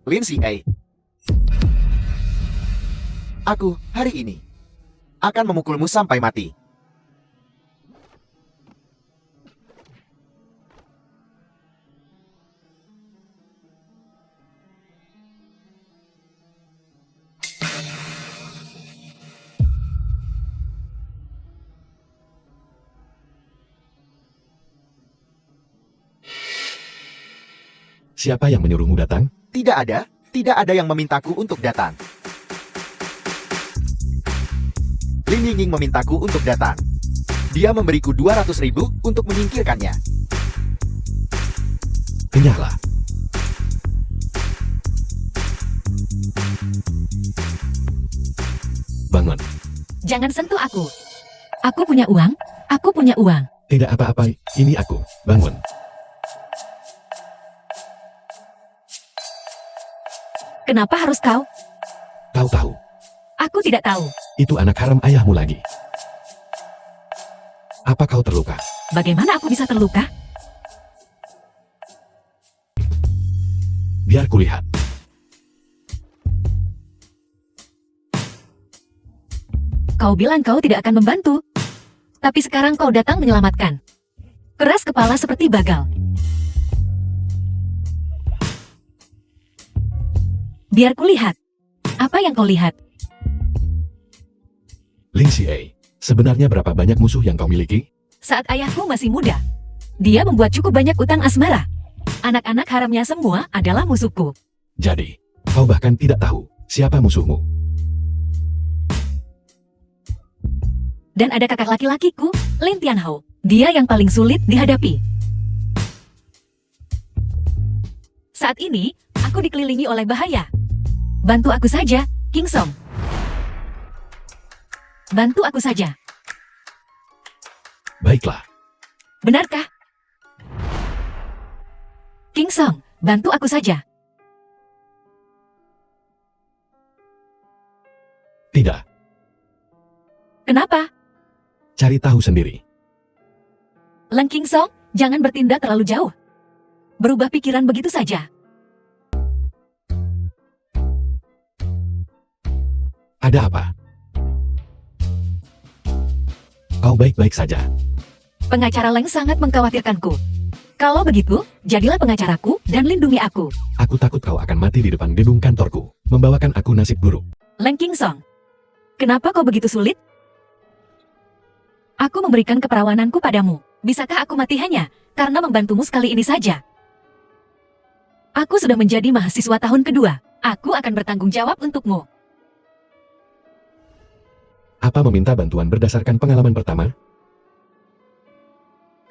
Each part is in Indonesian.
Lindsay A. Aku, hari ini, akan memukulmu sampai mati. Siapa yang menyuruhmu datang? Tidak ada yang memintaku untuk datang. Lin Yingying memintaku untuk datang. Dia memberiku 200.000 untuk menyingkirkannya. Kenyahlah. Bangun. Jangan sentuh aku. Aku punya uang. Aku punya uang. Tidak apa-apa, ini aku. Bangun. Kenapa harus kau? Kau tahu, Aku tidak tahu. itu anak haram ayahmu lagi. Apa kau terluka? Bagaimana aku bisa terluka? Biar kulihat. Kau bilang kau tidak akan membantu. Tapi sekarang kau datang menyelamatkan. Keras kepala seperti bagal. Biar kulihat. Apa yang kau lihat? Lindsay A, sebenarnya berapa banyak musuh yang kau miliki? Saat ayahku masih muda, dia membuat cukup banyak utang asmara. Anak-anak haramnya semua adalah musuhku. Jadi, kau bahkan tidak tahu siapa musuhmu. Dan ada kakak laki-lakiku, Lin Tianhao. Dia yang paling sulit dihadapi. Saat ini, aku dikelilingi oleh bahaya. Bantu aku saja, King Song. Bantu aku saja. Baiklah, Benarkah? King Song, bantu aku saja. tidak. Kenapa? Cari tahu sendiri. Lang King Song, jangan bertindak terlalu jauh. Berubah pikiran begitu saja. Ada apa? Kau baik-baik saja. Pengacara Leng sangat mengkhawatirkanku. Kalau begitu, jadilah pengacaraku dan lindungi aku. Aku takut kau akan mati di depan gedung kantorku, membawakan aku nasib buruk. Leng King Song, kenapa kau begitu sulit? Aku memberikan keperawananku padamu. Bisakah aku mati hanya karena membantumu sekali ini saja? Aku sudah menjadi mahasiswa tahun kedua. Aku akan bertanggung jawab untukmu. Apa meminta bantuan berdasarkan pengalaman pertama?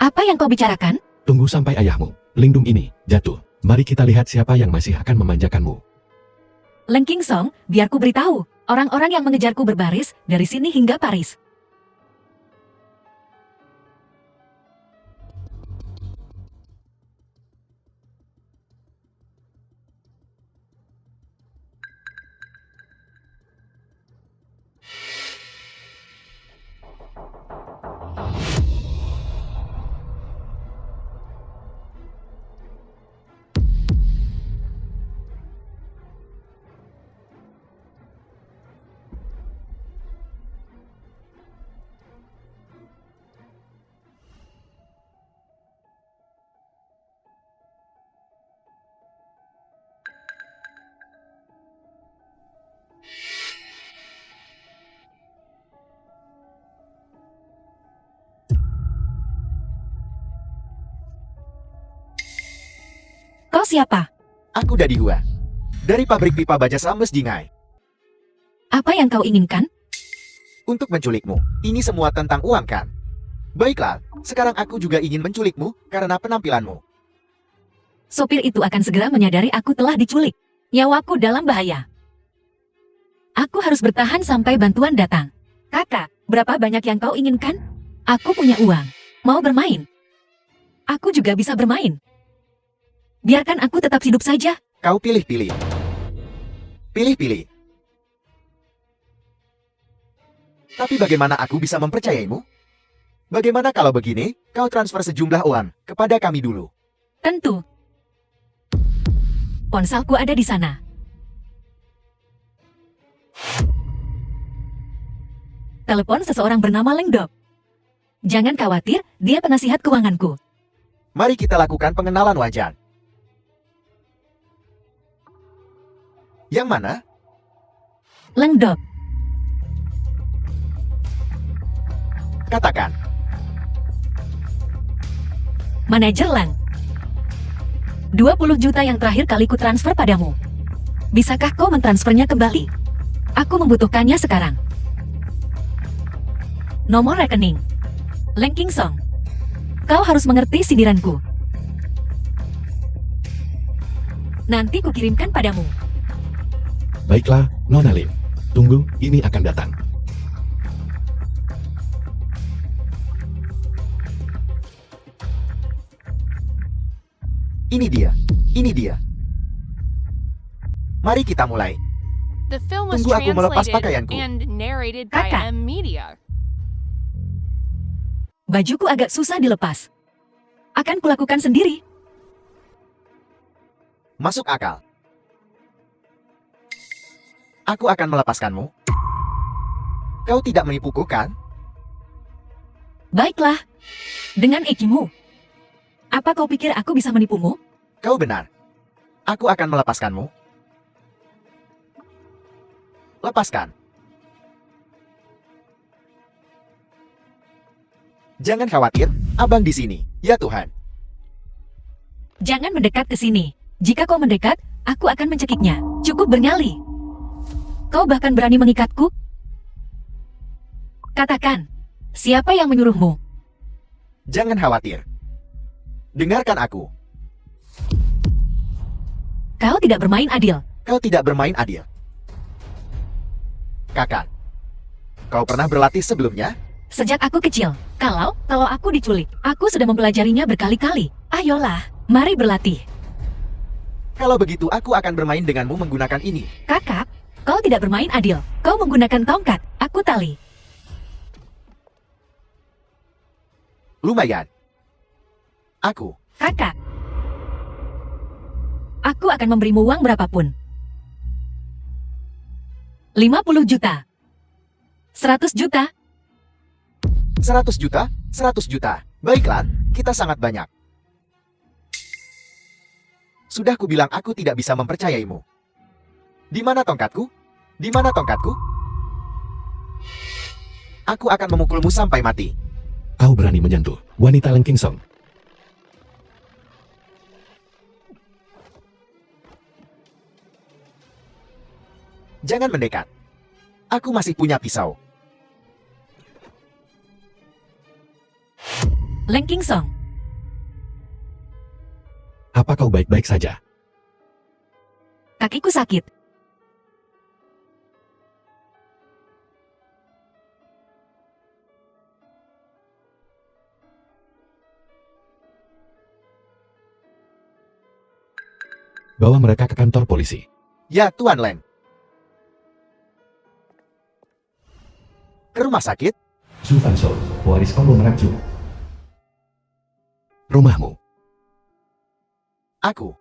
Apa yang kau bicarakan? Tunggu sampai ayahmu, Lindung ini, jatuh. Mari kita lihat siapa yang masih akan memanjakanmu. Leng King Song, biar ku beritahu. Orang-orang yang mengejarku berbaris dari sini hingga Paris. Kau siapa? Aku dari Hua. Dari pabrik pipa baja Sambes Jingai. Apa yang kau inginkan? Untuk menculikmu. Ini semua tentang uang kan? Baiklah, sekarang aku juga ingin menculikmu karena penampilanmu. Sopir itu akan segera menyadari aku telah diculik. Nyawaku dalam bahaya. Aku harus bertahan sampai bantuan datang. Kakak, berapa banyak yang kau inginkan? Aku punya uang. Mau bermain? Aku juga bisa bermain. Biarkan aku tetap hidup saja. Kau pilih-pilih. Pilih-pilih. Tapi bagaimana aku bisa mempercayaimu? Bagaimana kalau begini, kau transfer sejumlah uang kepada kami dulu? Tentu. Ponselku ada di sana. Telepon seseorang bernama Leng Dok. Jangan khawatir, dia penasihat keuanganku. Mari kita lakukan pengenalan wajah. Yang mana? Leng Dok. Katakan. Manajer Lang. 20 juta yang terakhir kali ku transfer padamu. Bisakah kau mentransfernya kembali? Aku membutuhkannya sekarang. Nomor rekening. Leng King Song. Kau harus mengerti sindiranku. Nanti kukirimkan padamu. Baiklah, Nona Lim. Tunggu, ini akan datang. Ini dia. Ini dia. Mari kita mulai. The film was Tunggu aku melepas translated pakaianku. and narrated by Kakak. M Media. Bajuku agak susah dilepas. Akan kulakukan sendiri. Masuk akal. Aku akan melepaskanmu. Kau tidak menipuku, kan? Baiklah. Dengan ikimu. Apa kau pikir aku bisa menipumu? Kau benar. Aku akan melepaskanmu. Lepaskan. Jangan khawatir, abang di sini. Ya Tuhan. Jangan mendekat ke sini. Jika kau mendekat, aku akan mencekiknya. Cukup bernyali. Kau bahkan berani mengikatku? Katakan, siapa yang menyuruhmu? Jangan khawatir. Dengarkan aku. Kau tidak bermain adil. Kau tidak bermain adil. Kakak, kau pernah berlatih sebelumnya? Sejak aku kecil, kalau aku diculik, aku sudah mempelajarinya berkali-kali. Ayolah, mari berlatih. Kalau begitu aku akan bermain denganmu menggunakan ini. Kakak, kau tidak bermain adil. Kau menggunakan tongkat, aku tali. Lumayan. Aku. Kakak, aku akan memberimu uang berapapun. 50 juta. 100 juta. 100 juta, 100 juta. Baiklah, kita sangat banyak. Sudah kubilang aku tidak bisa mempercayaimu. Di mana tongkatku? Di mana tongkatku? Aku akan memukulmu sampai mati. Kau berani menyentuh wanita Leng King Song. Jangan mendekat. Aku masih punya pisau. Leng King Song, Apa kau baik-baik saja? kakiku sakit. Bawa mereka ke kantor polisi. Ya, Tuan Leng. Ke rumah sakit? Su Fanso, pewaris konglomerat Zu. Rumahmu. Aku.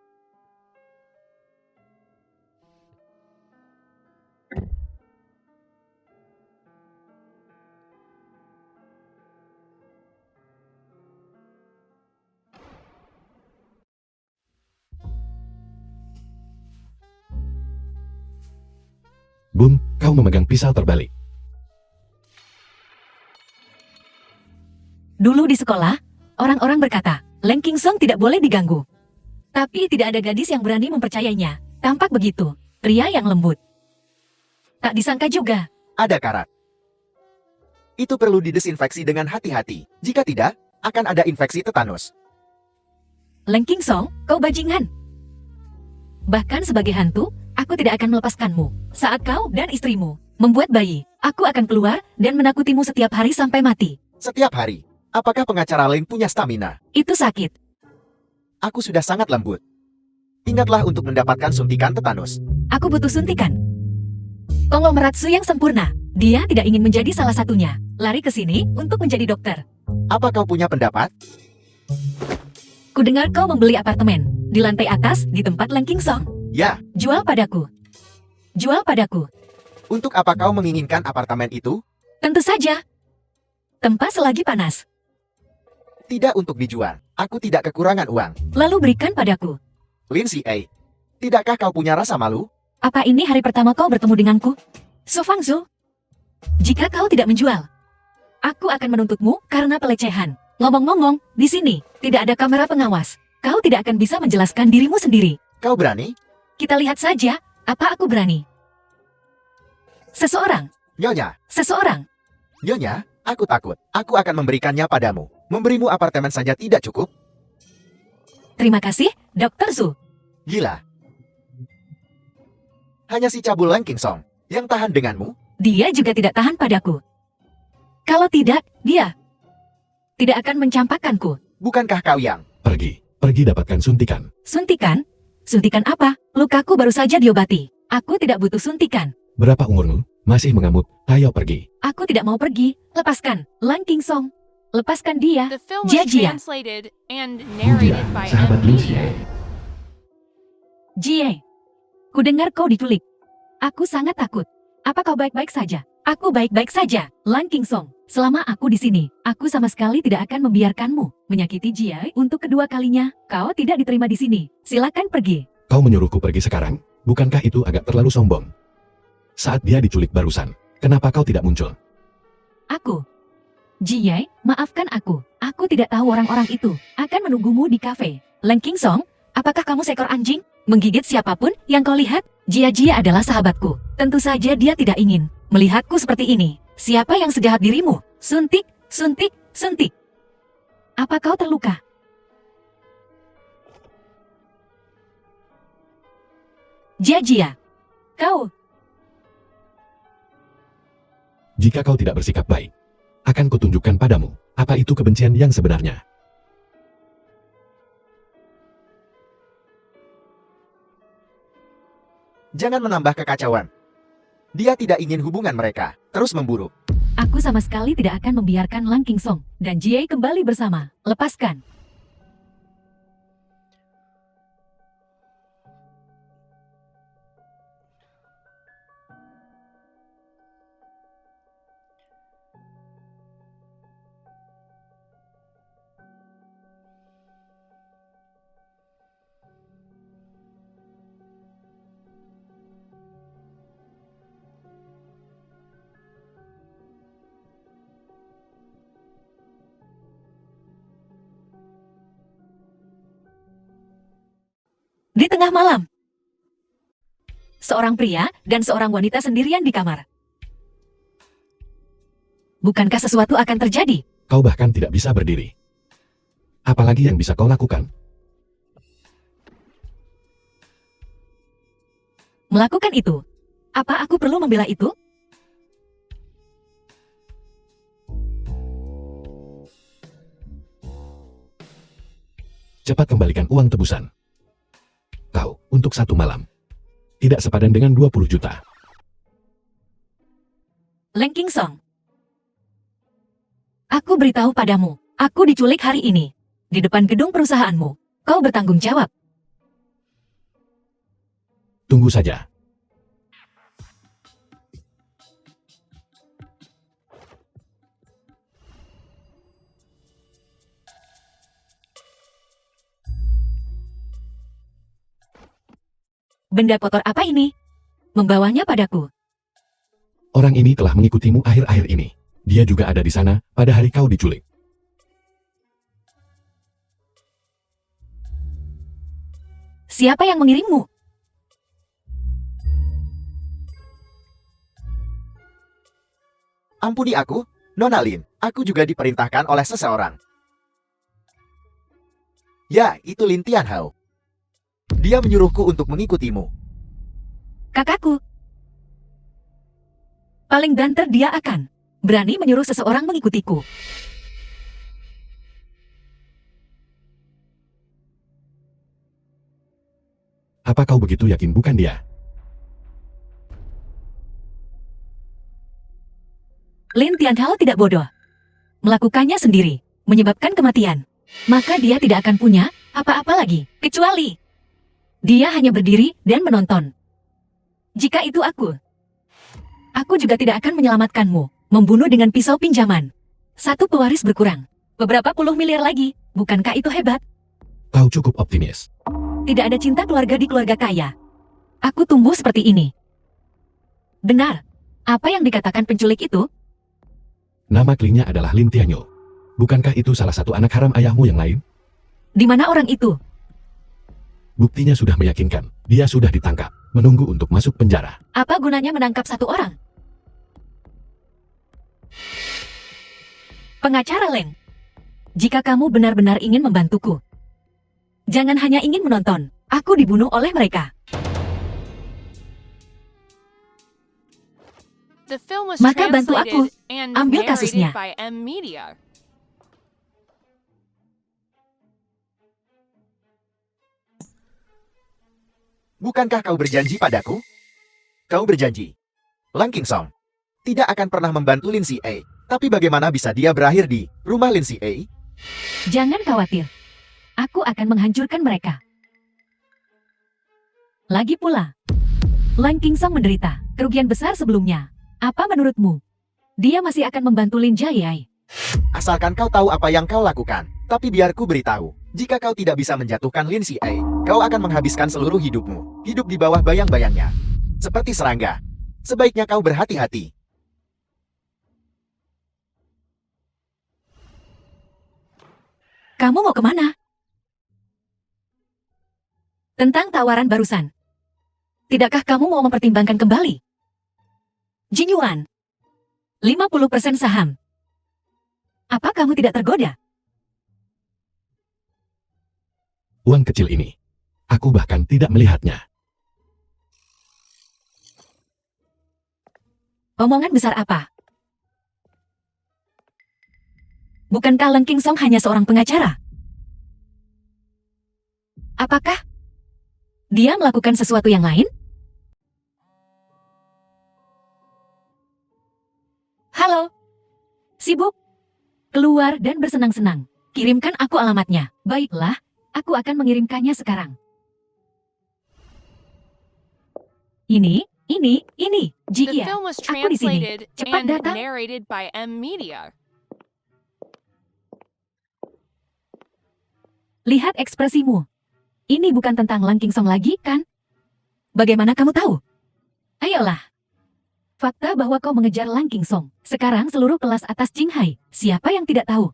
Bum, kau memegang pisau terbalik. Dulu di sekolah, orang-orang berkata, Leng King Song tidak boleh diganggu. Tapi tidak ada gadis yang berani mempercayainya. Tampak begitu, pria yang lembut. Tak disangka juga, Ada karat. Itu perlu didesinfeksi dengan hati-hati. Jika tidak, akan ada infeksi tetanus. Leng King Song, kau bajingan. Bahkan sebagai hantu, aku tidak akan melepaskanmu. Saat kau dan istrimu membuat bayi, aku akan keluar dan menakutimu setiap hari sampai mati. Setiap hari. Apakah pengacara Leng punya stamina? Itu sakit. Aku sudah sangat lembut. Ingatlah untuk mendapatkan suntikan tetanus. Aku butuh suntikan. Konglomerat Su yang sempurna. Dia tidak ingin menjadi salah satunya. Lari ke sini untuk menjadi dokter. Apa kau punya pendapat? Kudengar kau membeli apartemen di lantai atas di tempat Leng King Song. Ya, Jual padaku. Jual padaku. untuk apa kau menginginkan apartemen itu? Tentu saja. Tempat selagi panas. Tidak untuk dijual. Aku tidak kekurangan uang. Lalu berikan padaku. Lindsay A. Tidakkah kau punya rasa malu? Apa ini hari pertama kau bertemu denganku? Su Fangzhu, jika kau tidak menjual, aku akan menuntutmu karena pelecehan. Ngomong-ngomong, di sini tidak ada kamera pengawas. Kau tidak akan bisa menjelaskan dirimu sendiri. Kau berani? Kita lihat saja, apa aku berani. Nyonya, Seseorang. Nyonya, aku takut. Aku akan memberikannya padamu. Memberimu apartemen saja tidak cukup? Terima kasih, Dr. Zhu. Gila. Hanya si cabul Lang Kingsong yang tahan denganmu? Dia juga tidak tahan padaku. Kalau tidak, dia tidak akan mencampakkanku. Bukankah kau yang? Pergi dapatkan suntikan. Suntikan? Suntikan apa? Lukaku baru saja diobati. Aku tidak butuh suntikan. Berapa umurmu? Masih mengamuk? Ayo pergi. Aku tidak mau pergi. Lepaskan, Lang Kingsong. Lepaskan dia. The film was Jia. translated and narrated by sahabat M. Lucia. Jie, ku dengar kau diculik. Aku sangat takut. Apa kau baik-baik saja? Aku baik-baik saja, Lang Kingsong. Selama aku di sini, aku sama sekali tidak akan membiarkanmu menyakiti Jie untuk kedua kalinya. Kau tidak diterima di sini. Silakan pergi. Kau menyuruhku pergi sekarang? Bukankah itu agak terlalu sombong? Saat dia diculik barusan, kenapa kau tidak muncul? Aku. Jie, maafkan aku. Aku tidak tahu orang-orang itu akan menunggumu di kafe. Lang Kingsong, apakah kamu seekor anjing? Menggigit siapapun yang kau lihat? Jie adalah sahabatku. Tentu saja dia tidak ingin melihatku seperti ini. Siapa yang sejahat dirimu? Suntik, suntik, suntik. Apa kau terluka? Jia, kau. Jika kau tidak bersikap baik, akan kutunjukkan padamu apa itu kebencian yang sebenarnya. Jangan menambah kekacauan. Dia tidak ingin hubungan mereka terus memburuk. Aku sama sekali tidak akan membiarkan Lang Kingsong dan Jie kembali bersama. Lepaskan. Di tengah malam, seorang pria dan seorang wanita sendirian di kamar. Bukankah sesuatu akan terjadi? Kau bahkan tidak bisa berdiri. Apalagi yang bisa kau lakukan? Melakukan itu. Apa aku perlu membela itu? Cepat kembalikan uang tebusan. Kau, untuk 1 malam. Tidak sepadan dengan 20 juta. Lang Kingsong. Aku beritahu padamu, aku diculik hari ini. Di depan gedung perusahaanmu. Kau bertanggung jawab. Tunggu saja. Benda kotor apa ini? Membawanya padaku. Orang ini telah mengikutimu akhir-akhir ini. Dia juga ada di sana pada hari kau diculik. Siapa yang mengirimmu? Ampuni aku, Nona Lin. Aku juga diperintahkan oleh seseorang. Ya, itu Lin Tianhao. Dia menyuruhku untuk mengikutimu. Kakakku. Paling banter dia akan berani menyuruh seseorang mengikutiku. Apa kau begitu yakin bukan dia? Lin Tianhao tidak bodoh. Melakukannya sendiri, menyebabkan kematian. Maka dia tidak akan punya apa-apa lagi, kecuali Dia hanya berdiri dan menonton. Jika itu aku juga tidak akan menyelamatkanmu, membunuh dengan pisau pinjaman. Satu pewaris berkurang. Beberapa puluh miliar lagi, bukankah itu hebat? Kau cukup optimis. Tidak ada cinta keluarga di keluarga kaya. Aku tumbuh seperti ini. Benar. Apa yang dikatakan penculik itu? Nama klingnya adalah Lin Tianyo. Bukankah itu salah satu anak haram ayahmu yang lain? Di mana orang itu? Buktinya sudah meyakinkan. Dia sudah ditangkap, menunggu untuk masuk penjara. Apa gunanya menangkap satu orang? Pengacara Leng, jika kamu benar-benar ingin membantuku, jangan hanya ingin menonton. Aku dibunuh oleh mereka. The film was Maka bantu aku. translated and Ambil kasusnya. narrated by M Media. Bukankah kau berjanji padaku? Kau berjanji. Lang Kingsong tidak akan pernah membantu Lin Si-A. Tapi bagaimana bisa dia berakhir di rumah Lin Si-A? Jangan khawatir. Aku akan menghancurkan mereka. Lagi pula, Lang Kingsong menderita kerugian besar sebelumnya. Apa menurutmu? Dia masih akan membantu Lin Jayai. Asalkan kau tahu apa yang kau lakukan. Tapi biarku beritahu, jika kau tidak bisa menjatuhkan Lin Si-A, kau akan menghabiskan seluruh hidupmu. Hidup di bawah bayang-bayangnya. Seperti serangga. Sebaiknya kau berhati-hati. Kamu mau kemana? Tentang tawaran barusan. Tidakkah kamu mau mempertimbangkan kembali? Jin Yuan, 50% saham. Apa kamu tidak tergoda? Uang kecil ini, aku bahkan tidak melihatnya. Omongan besar apa? Bukankah Lang Kingsong hanya seorang pengacara? Apakah dia melakukan sesuatu yang lain? Halo? Sibuk? Keluar dan bersenang-senang. Kirimkan aku alamatnya. Baiklah, aku akan mengirimkannya sekarang. Ini. Ji, The iya, film was aku di sini. translated Cepat and datang. narrated by M Media. Lihat ekspresimu. Ini bukan tentang Lang Kingsong lagi, kan? Bagaimana kamu tahu? Ayolah. Fakta bahwa kau mengejar Lang Kingsong. Sekarang seluruh kelas atas Jinghai. Siapa yang tidak tahu?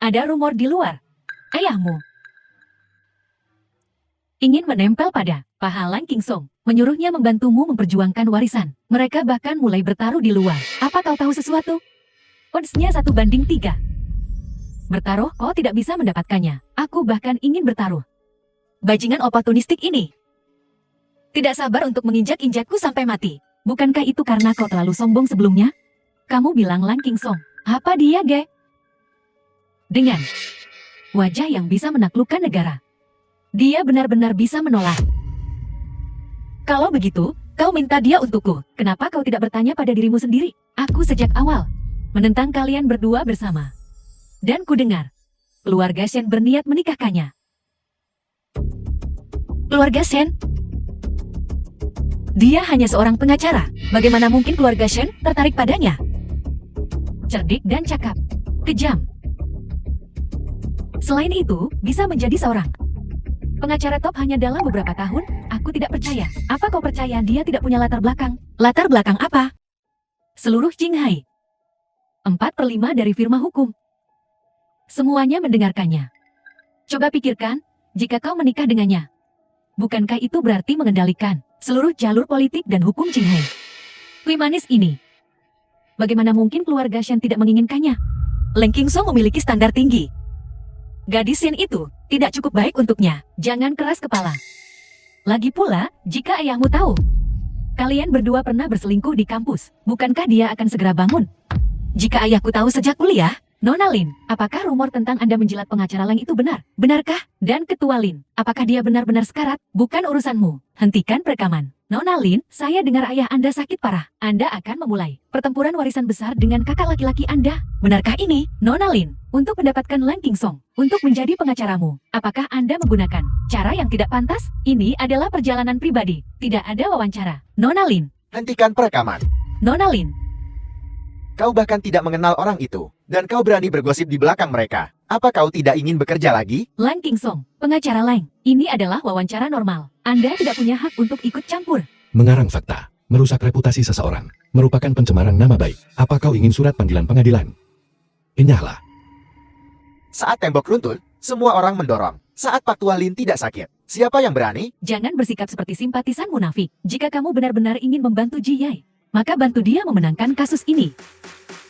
Ada rumor di luar. Ayahmu ingin menempel pada paha Lang Kingsong. Menyuruhnya membantumu memperjuangkan warisan. Mereka bahkan mulai bertaruh di luar. Apa kau tahu sesuatu? Odds-nya 1:3. Bertaruh, kau tidak bisa mendapatkannya. Aku bahkan ingin bertaruh. Bajingan oportunistik ini. Tidak sabar untuk menginjak-injakku sampai mati. Bukankah itu karena kau terlalu sombong sebelumnya? Kamu bilang Lang Kingsong. Apa dia, Ge? Dengan wajah yang bisa menaklukkan negara. Dia benar-benar bisa menolak. Kalau begitu, kau minta dia untukku. Kenapa kau tidak bertanya pada dirimu sendiri? Aku sejak awal menentang kalian berdua bersama. Dan ku dengar, keluarga Shen berniat menikahkannya. Keluarga Shen? Dia hanya seorang pengacara. Bagaimana mungkin keluarga Shen tertarik padanya? Cerdik dan cakap. Kejam. Selain itu, bisa menjadi seorang pengacara top hanya dalam beberapa tahun. Aku tidak percaya. Apa kau percaya dia tidak punya latar belakang? Latar belakang apa? Seluruh Jinghai. 4/5 dari firma hukum. Semuanya mendengarkannya. Coba pikirkan, jika kau menikah dengannya. Bukankah itu berarti mengendalikan seluruh jalur politik dan hukum Jinghai? Kui manis ini. Bagaimana mungkin keluarga Shen tidak menginginkannya? Lang Kingsong memiliki standar tinggi. Gadis Shen itu tidak cukup baik untuknya. Jangan keras kepala. Lagi pula, jika ayahmu tahu, kalian berdua pernah berselingkuh di kampus, bukankah dia akan segera bangun? Jika ayahku tahu sejak kuliah, Nona Lin, apakah rumor tentang Anda menjilat pengacara Lang itu benar? Benarkah? Dan Ketua Lin, apakah dia benar-benar sekarat? Bukan urusanmu. Hentikan perekaman. Nona Lin, saya dengar ayah Anda sakit parah. Anda akan memulai pertempuran warisan besar dengan kakak laki-laki Anda. Benarkah ini, Nona Lin? Untuk mendapatkan Lang Kingsong, untuk menjadi pengacaramu, apakah Anda menggunakan cara yang tidak pantas? Ini adalah perjalanan pribadi, tidak ada wawancara. Nona Lin, Hentikan perekaman. Nona Lin, Kau bahkan tidak mengenal orang itu, dan kau berani bergosip di belakang mereka. Apa kau tidak ingin bekerja lagi? Lang Kingsong, pengacara Lang. Ini adalah wawancara normal. Anda tidak punya hak untuk ikut campur. Mengarang fakta, merusak reputasi seseorang, merupakan pencemaran nama baik. Apa kau ingin surat panggilan pengadilan? Enyahlah. Saat tembok runtuh, semua orang mendorong. Saat Pak Tua Lin tidak sakit, siapa yang berani? Jangan bersikap seperti simpatisan munafik. Jika kamu benar-benar ingin membantu Ji Yai, maka bantu dia memenangkan kasus ini.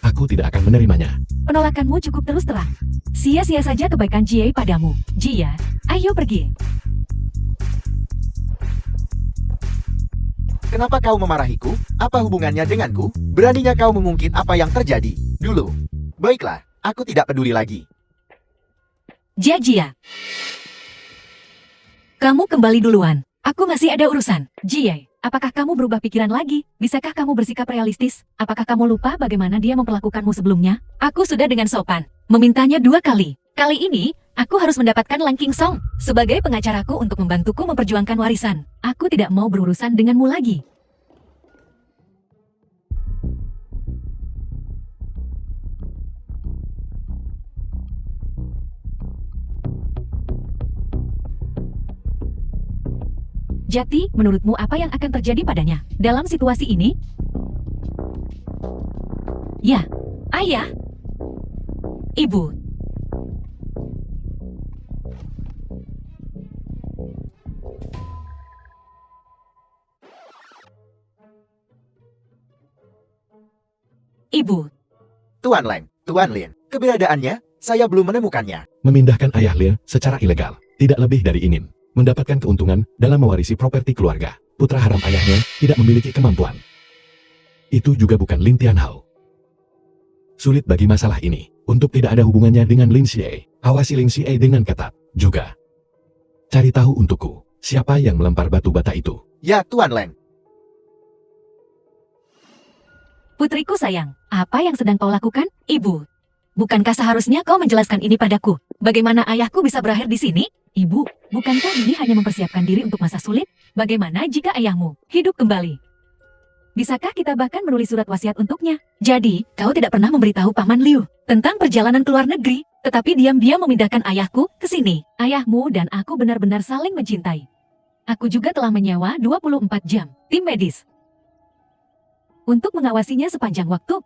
Aku tidak akan menerimanya. Penolakanmu cukup terus terang. Sia-sia saja kebaikan Ji Yai padamu. Ji Ya, ayo pergi. Kenapa kau memarahiku? Apa hubungannya denganku? Beraninya kau mengungkit apa yang terjadi dulu. Baiklah, aku tidak peduli lagi. Jia. Kamu kembali duluan. Aku masih ada urusan. Ji Yai, apakah kamu berubah pikiran lagi? Bisakah kamu bersikap realistis? Apakah kamu lupa bagaimana dia memperlakukanmu sebelumnya? Aku sudah dengan sopan memintanya 2 kali. Kali ini, aku harus mendapatkan Lang Kingsong sebagai pengacaraku untuk membantuku memperjuangkan warisan. Aku tidak mau berurusan denganmu lagi. Jati, menurutmu apa yang akan terjadi padanya dalam situasi ini? Ya, ayah. Ibu. Ibu. Tuan Lin, keberadaannya, saya belum menemukannya. Memindahkan ayah Lin secara ilegal, tidak lebih dari ingin mendapatkan keuntungan dalam mewarisi properti keluarga. Putra haram ayahnya tidak memiliki kemampuan. Itu juga bukan Lin Tianhao. Sulit bagi masalah ini untuk tidak ada hubungannya dengan Lin Xie. Awasi Lin Xie dengan ketat. Juga cari tahu untukku siapa yang melempar batu bata itu. Ya, Tuan Lin. Putriku sayang, apa yang sedang kau lakukan, Ibu? Bukankah seharusnya kau menjelaskan ini padaku? Bagaimana ayahku bisa berakhir di sini? Ibu, bukankah ini hanya mempersiapkan diri untuk masa sulit? Bagaimana jika ayahmu hidup kembali? Bisakah kita bahkan menulis surat wasiat untuknya? Jadi, kau tidak pernah memberitahu Paman Liu tentang perjalanan ke luar negeri, tetapi diam-diam memindahkan ayahku ke sini. Ayahmu dan aku benar-benar saling mencintai. Aku juga telah menyewa 24 jam tim medis untuk mengawasinya sepanjang waktu,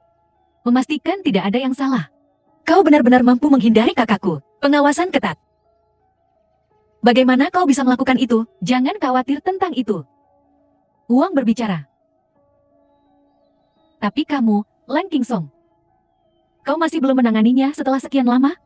memastikan tidak ada yang salah. Kau benar-benar mampu menghindari kakakku. Pengawasan ketat. Bagaimana kau bisa melakukan itu? Jangan khawatir tentang itu. Uang berbicara. Tapi kamu, Lang Kingsong, kau masih belum menanganinya setelah sekian lama?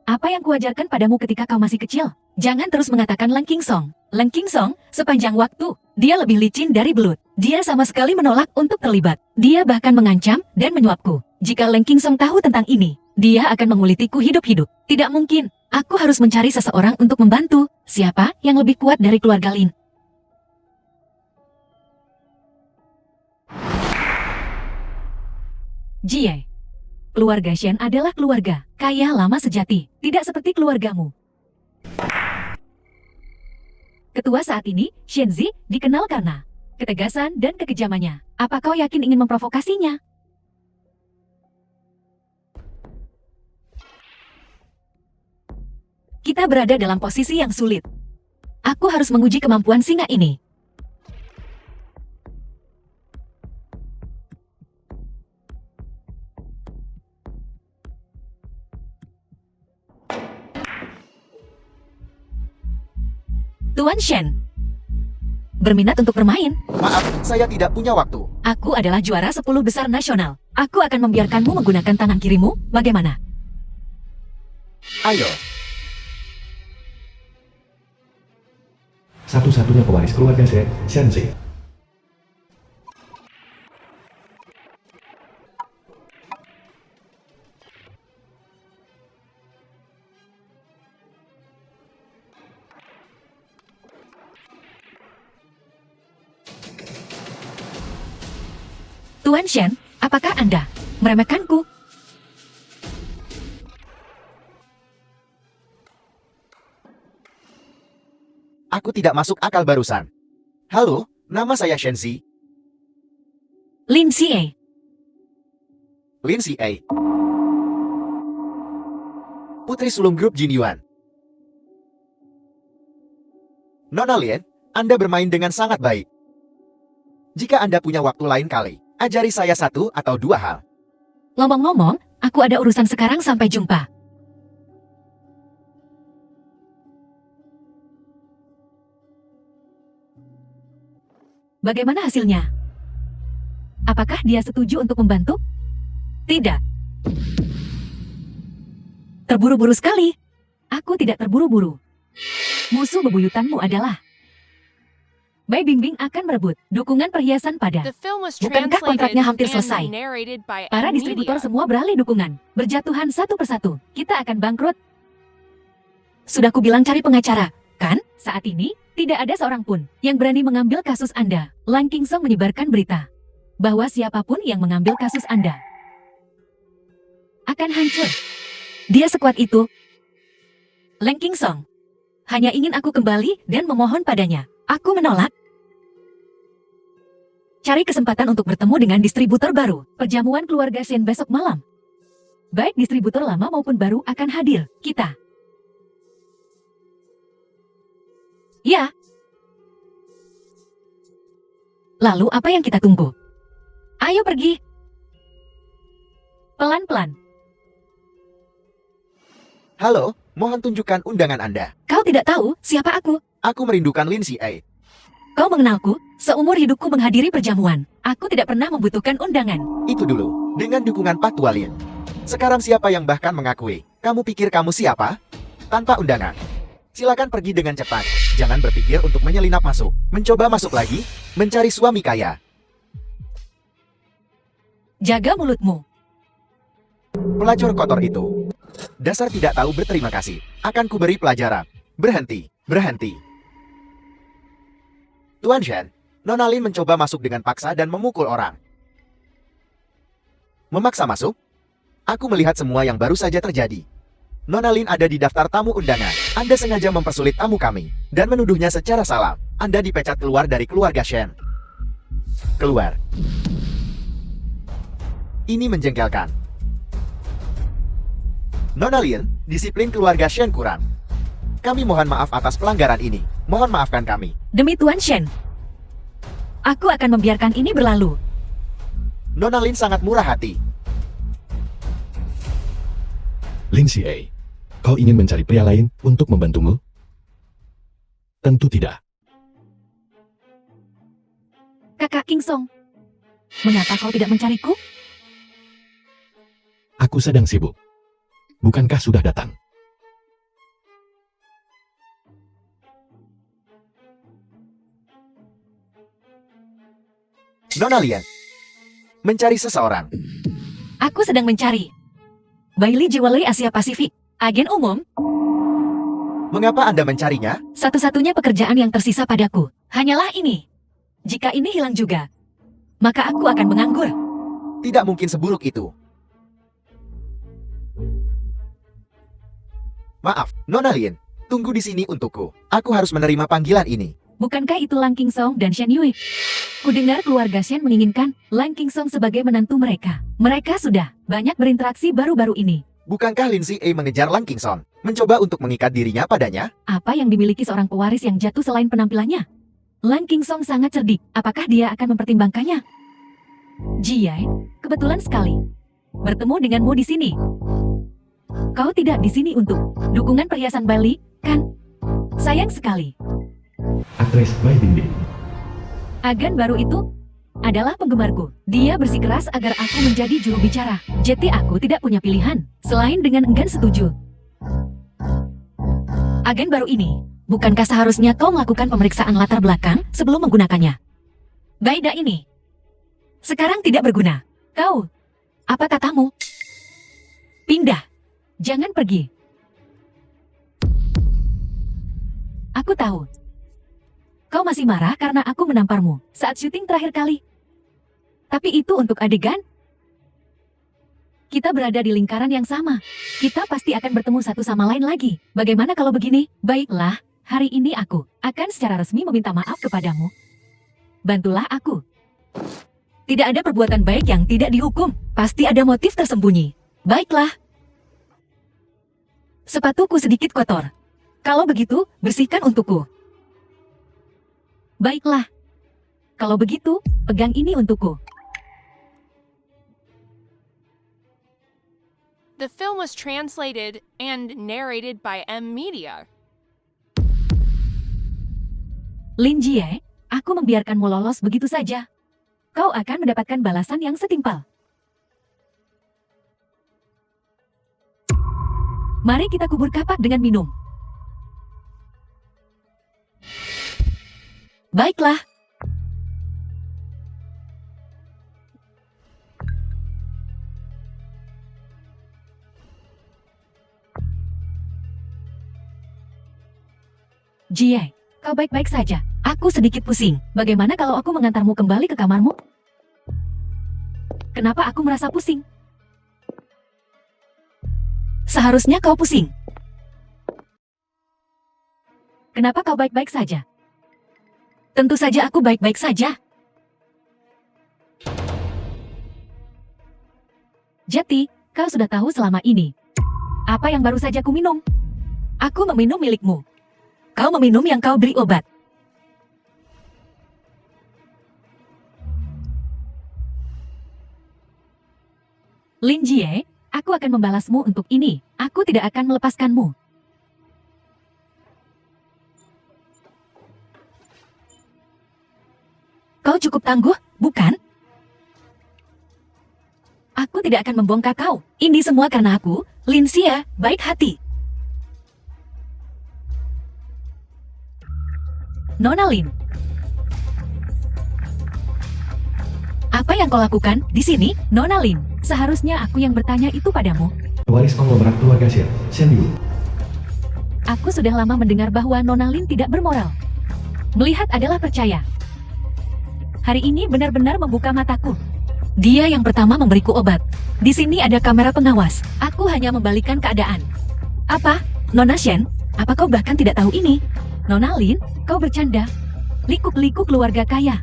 Apa yang kuajarkan padamu ketika kau masih kecil? Jangan terus mengatakan Lang Kingsong. Lang Kingsong, sepanjang waktu, dia lebih licin dari belut. Dia sama sekali menolak untuk terlibat. Dia bahkan mengancam dan menyuapku. Jika Lang Kingsong tahu tentang ini, dia akan mengulitiku hidup-hidup. Tidak mungkin. Aku harus mencari seseorang untuk membantu. Siapa yang lebih kuat dari keluarga Lin? Jie. Keluarga Shen adalah keluarga kaya lama sejati, tidak seperti keluargamu. Ketua saat ini, Shen Zi, dikenal karena ketegasan dan kekejamannya. Apa kau yakin ingin memprovokasinya? Kita berada dalam posisi yang sulit. Aku harus menguji kemampuan singa ini. Tuan Shen, berminat untuk bermain? Maaf, saya tidak punya waktu. Aku adalah juara 10 besar nasional. Aku akan membiarkanmu menggunakan tangan kirimu. Bagaimana? Ayo. Satu-satunya pewaris keluarga Shen Zi. Tuan Shen, apakah Anda meremehkanku? Aku tidak masuk akal barusan. Halo, nama saya Shenzi. Lin Xie. Lin Xie. Putri sulung grup Jin Yuan. Nona Lien, Anda bermain dengan sangat baik. Jika Anda punya waktu lain kali, ajari saya 1 atau 2 hal. Ngomong-ngomong, aku ada urusan sekarang, sampai jumpa. Bagaimana hasilnya? Apakah dia setuju untuk membantu? Tidak. Terburu-buru sekali. Aku tidak terburu-buru. Musuh bebuyutanmu adalah Bai Bingbing akan merebut dukungan perhiasan pada. The film was Bukankah translated kontraknya hampir and selesai? narrated by Para M distributor Media. semua beralih dukungan. Berjatuhan satu persatu. Kita akan bangkrut. Sudah kubilang cari pengacara, kan? Saat ini, tidak ada seorang pun yang berani mengambil kasus Anda. Lang Kingsong menyebarkan berita bahwa siapapun yang mengambil kasus Anda akan hancur. Dia sekuat itu. Lang Kingsong hanya ingin aku kembali dan memohon padanya. Aku menolak. Cari kesempatan untuk bertemu dengan distributor baru. Perjamuan keluarga Shen besok malam. Baik distributor lama maupun baru akan hadir. Kita. Ya. Lalu apa yang kita tunggu? Ayo pergi. Pelan-pelan. Halo, mohon tunjukkan undangan Anda. Kau tidak tahu siapa aku. Aku merindukan Lin Xie. Kau mengenalku. Seumur hidupku menghadiri perjamuan. Aku tidak pernah membutuhkan undangan. Itu dulu, dengan dukungan Pak Tua Lin. Sekarang siapa yang bahkan mengakui? Kamu pikir kamu siapa? Tanpa undangan. Silakan pergi dengan cepat. Jangan berpikir untuk menyelinap masuk. Mencoba masuk lagi, mencari suami kaya. Jaga mulutmu. Pelacur kotor itu. Dasar tidak tahu berterima kasih. Akan kuberi pelajaran. Berhenti, berhenti. Tuan Shen, Nona Lin mencoba masuk dengan paksa dan memukul orang. Memaksa masuk? Aku melihat semua yang baru saja terjadi. Nona Lin ada di daftar tamu undangan. Anda sengaja mempersulit tamu kami dan menuduhnya secara salah. Anda dipecat keluar dari keluarga Shen. Keluar. Ini menjengkelkan. Nona Lin, disiplin keluarga Shen kurang. Kami mohon maaf atas pelanggaran ini. Mohon maafkan kami. Demi Tuan Shen, aku akan membiarkan ini berlalu. Nona Lin sangat murah hati. Lin Xie, kau ingin mencari pria lain untuk membantumu? Tentu tidak. Kakak Kingsong, mengapa kau tidak mencariku? Aku sedang sibuk. Bukankah sudah datang? Nona Lin, mencari seseorang. Aku sedang mencari Bailey Jewelry Asia Pasifik, agen umum. Mengapa Anda mencarinya? Satu-satunya pekerjaan yang tersisa padaku hanyalah ini. Jika ini hilang juga, maka aku akan menganggur. Tidak mungkin seburuk itu. Maaf, Nona Lin, tunggu di sini untukku. Aku harus menerima panggilan ini. Bukankah itu Lang Kingsong dan Shen Yui? Kudengar keluarga Shen menginginkan Lang Kingsong sebagai menantu mereka. Mereka sudah banyak berinteraksi baru-baru ini. Bukankah Lin Xie mengejar Lang Kingsong? Mencoba untuk mengikat dirinya padanya? Apa yang dimiliki seorang pewaris yang jatuh selain penampilannya? Lang Kingsong sangat cerdik. Apakah dia akan mempertimbangkannya? Jiyai, kebetulan sekali bertemu denganmu di sini. Kau tidak di sini untuk dukungan perhiasan Bali, kan? Sayang sekali. Aktris Bai Bingbing. Agen baru itu adalah penggemarku. Dia bersikeras agar aku menjadi juru bicara. Jadi aku tidak punya pilihan selain dengan enggan setuju. Agen baru ini, bukankah seharusnya kau melakukan pemeriksaan latar belakang sebelum menggunakannya? Baida ini sekarang tidak berguna. Kau, apa katamu? Pindah. Jangan pergi. Aku tahu. Kau masih marah karena aku menamparmu saat syuting terakhir kali. Tapi itu untuk adegan. Kita berada di lingkaran yang sama. Kita pasti akan bertemu satu sama lain lagi. Bagaimana kalau begini? Baiklah, hari ini aku akan secara resmi meminta maaf kepadamu. Bantulah aku. Tidak ada perbuatan baik yang tidak dihukum. Pasti ada motif tersembunyi. Baiklah. Sepatuku sedikit kotor. Kalau begitu, bersihkan untukku. Baiklah. Kalau begitu, pegang ini untukku. The film was translated and narrated by M Media. Lin Jie, aku membiarkanmu lolos begitu saja. Kau akan mendapatkan balasan yang setimpal. Mari kita kubur kapak dengan minum. Baiklah. Jie, kau baik-baik saja. Aku sedikit pusing. Bagaimana kalau aku mengantarmu kembali ke kamarmu? Kenapa aku merasa pusing? Seharusnya kau pusing. Kenapa kau baik-baik saja? Tentu saja aku baik-baik saja. Jati, kau sudah tahu selama ini. Apa yang baru saja ku minum? Aku meminum milikmu. Kau meminum yang kau beri obat. Lin Jie, aku akan membalasmu untuk ini. Aku tidak akan melepaskanmu. Kau cukup tangguh, bukan? Aku tidak akan membongkar kau. Ini semua karena aku, Lin Xia, baik hati. Nona Lin. Apa yang kau lakukan di sini, Nona Lin? Seharusnya aku yang bertanya itu padamu. Pewaris konglomerat keluarga Shen Yu. Aku sudah lama mendengar bahwa Nona Lin tidak bermoral. Melihat adalah percaya. Hari ini benar-benar membuka mataku. Dia yang pertama memberiku obat. Di sini ada kamera pengawas. Aku hanya membalikan keadaan. Apa? Nona Shen? Apa kau bahkan tidak tahu ini? Nona Lin, kau bercanda. Liku-liku keluarga kaya.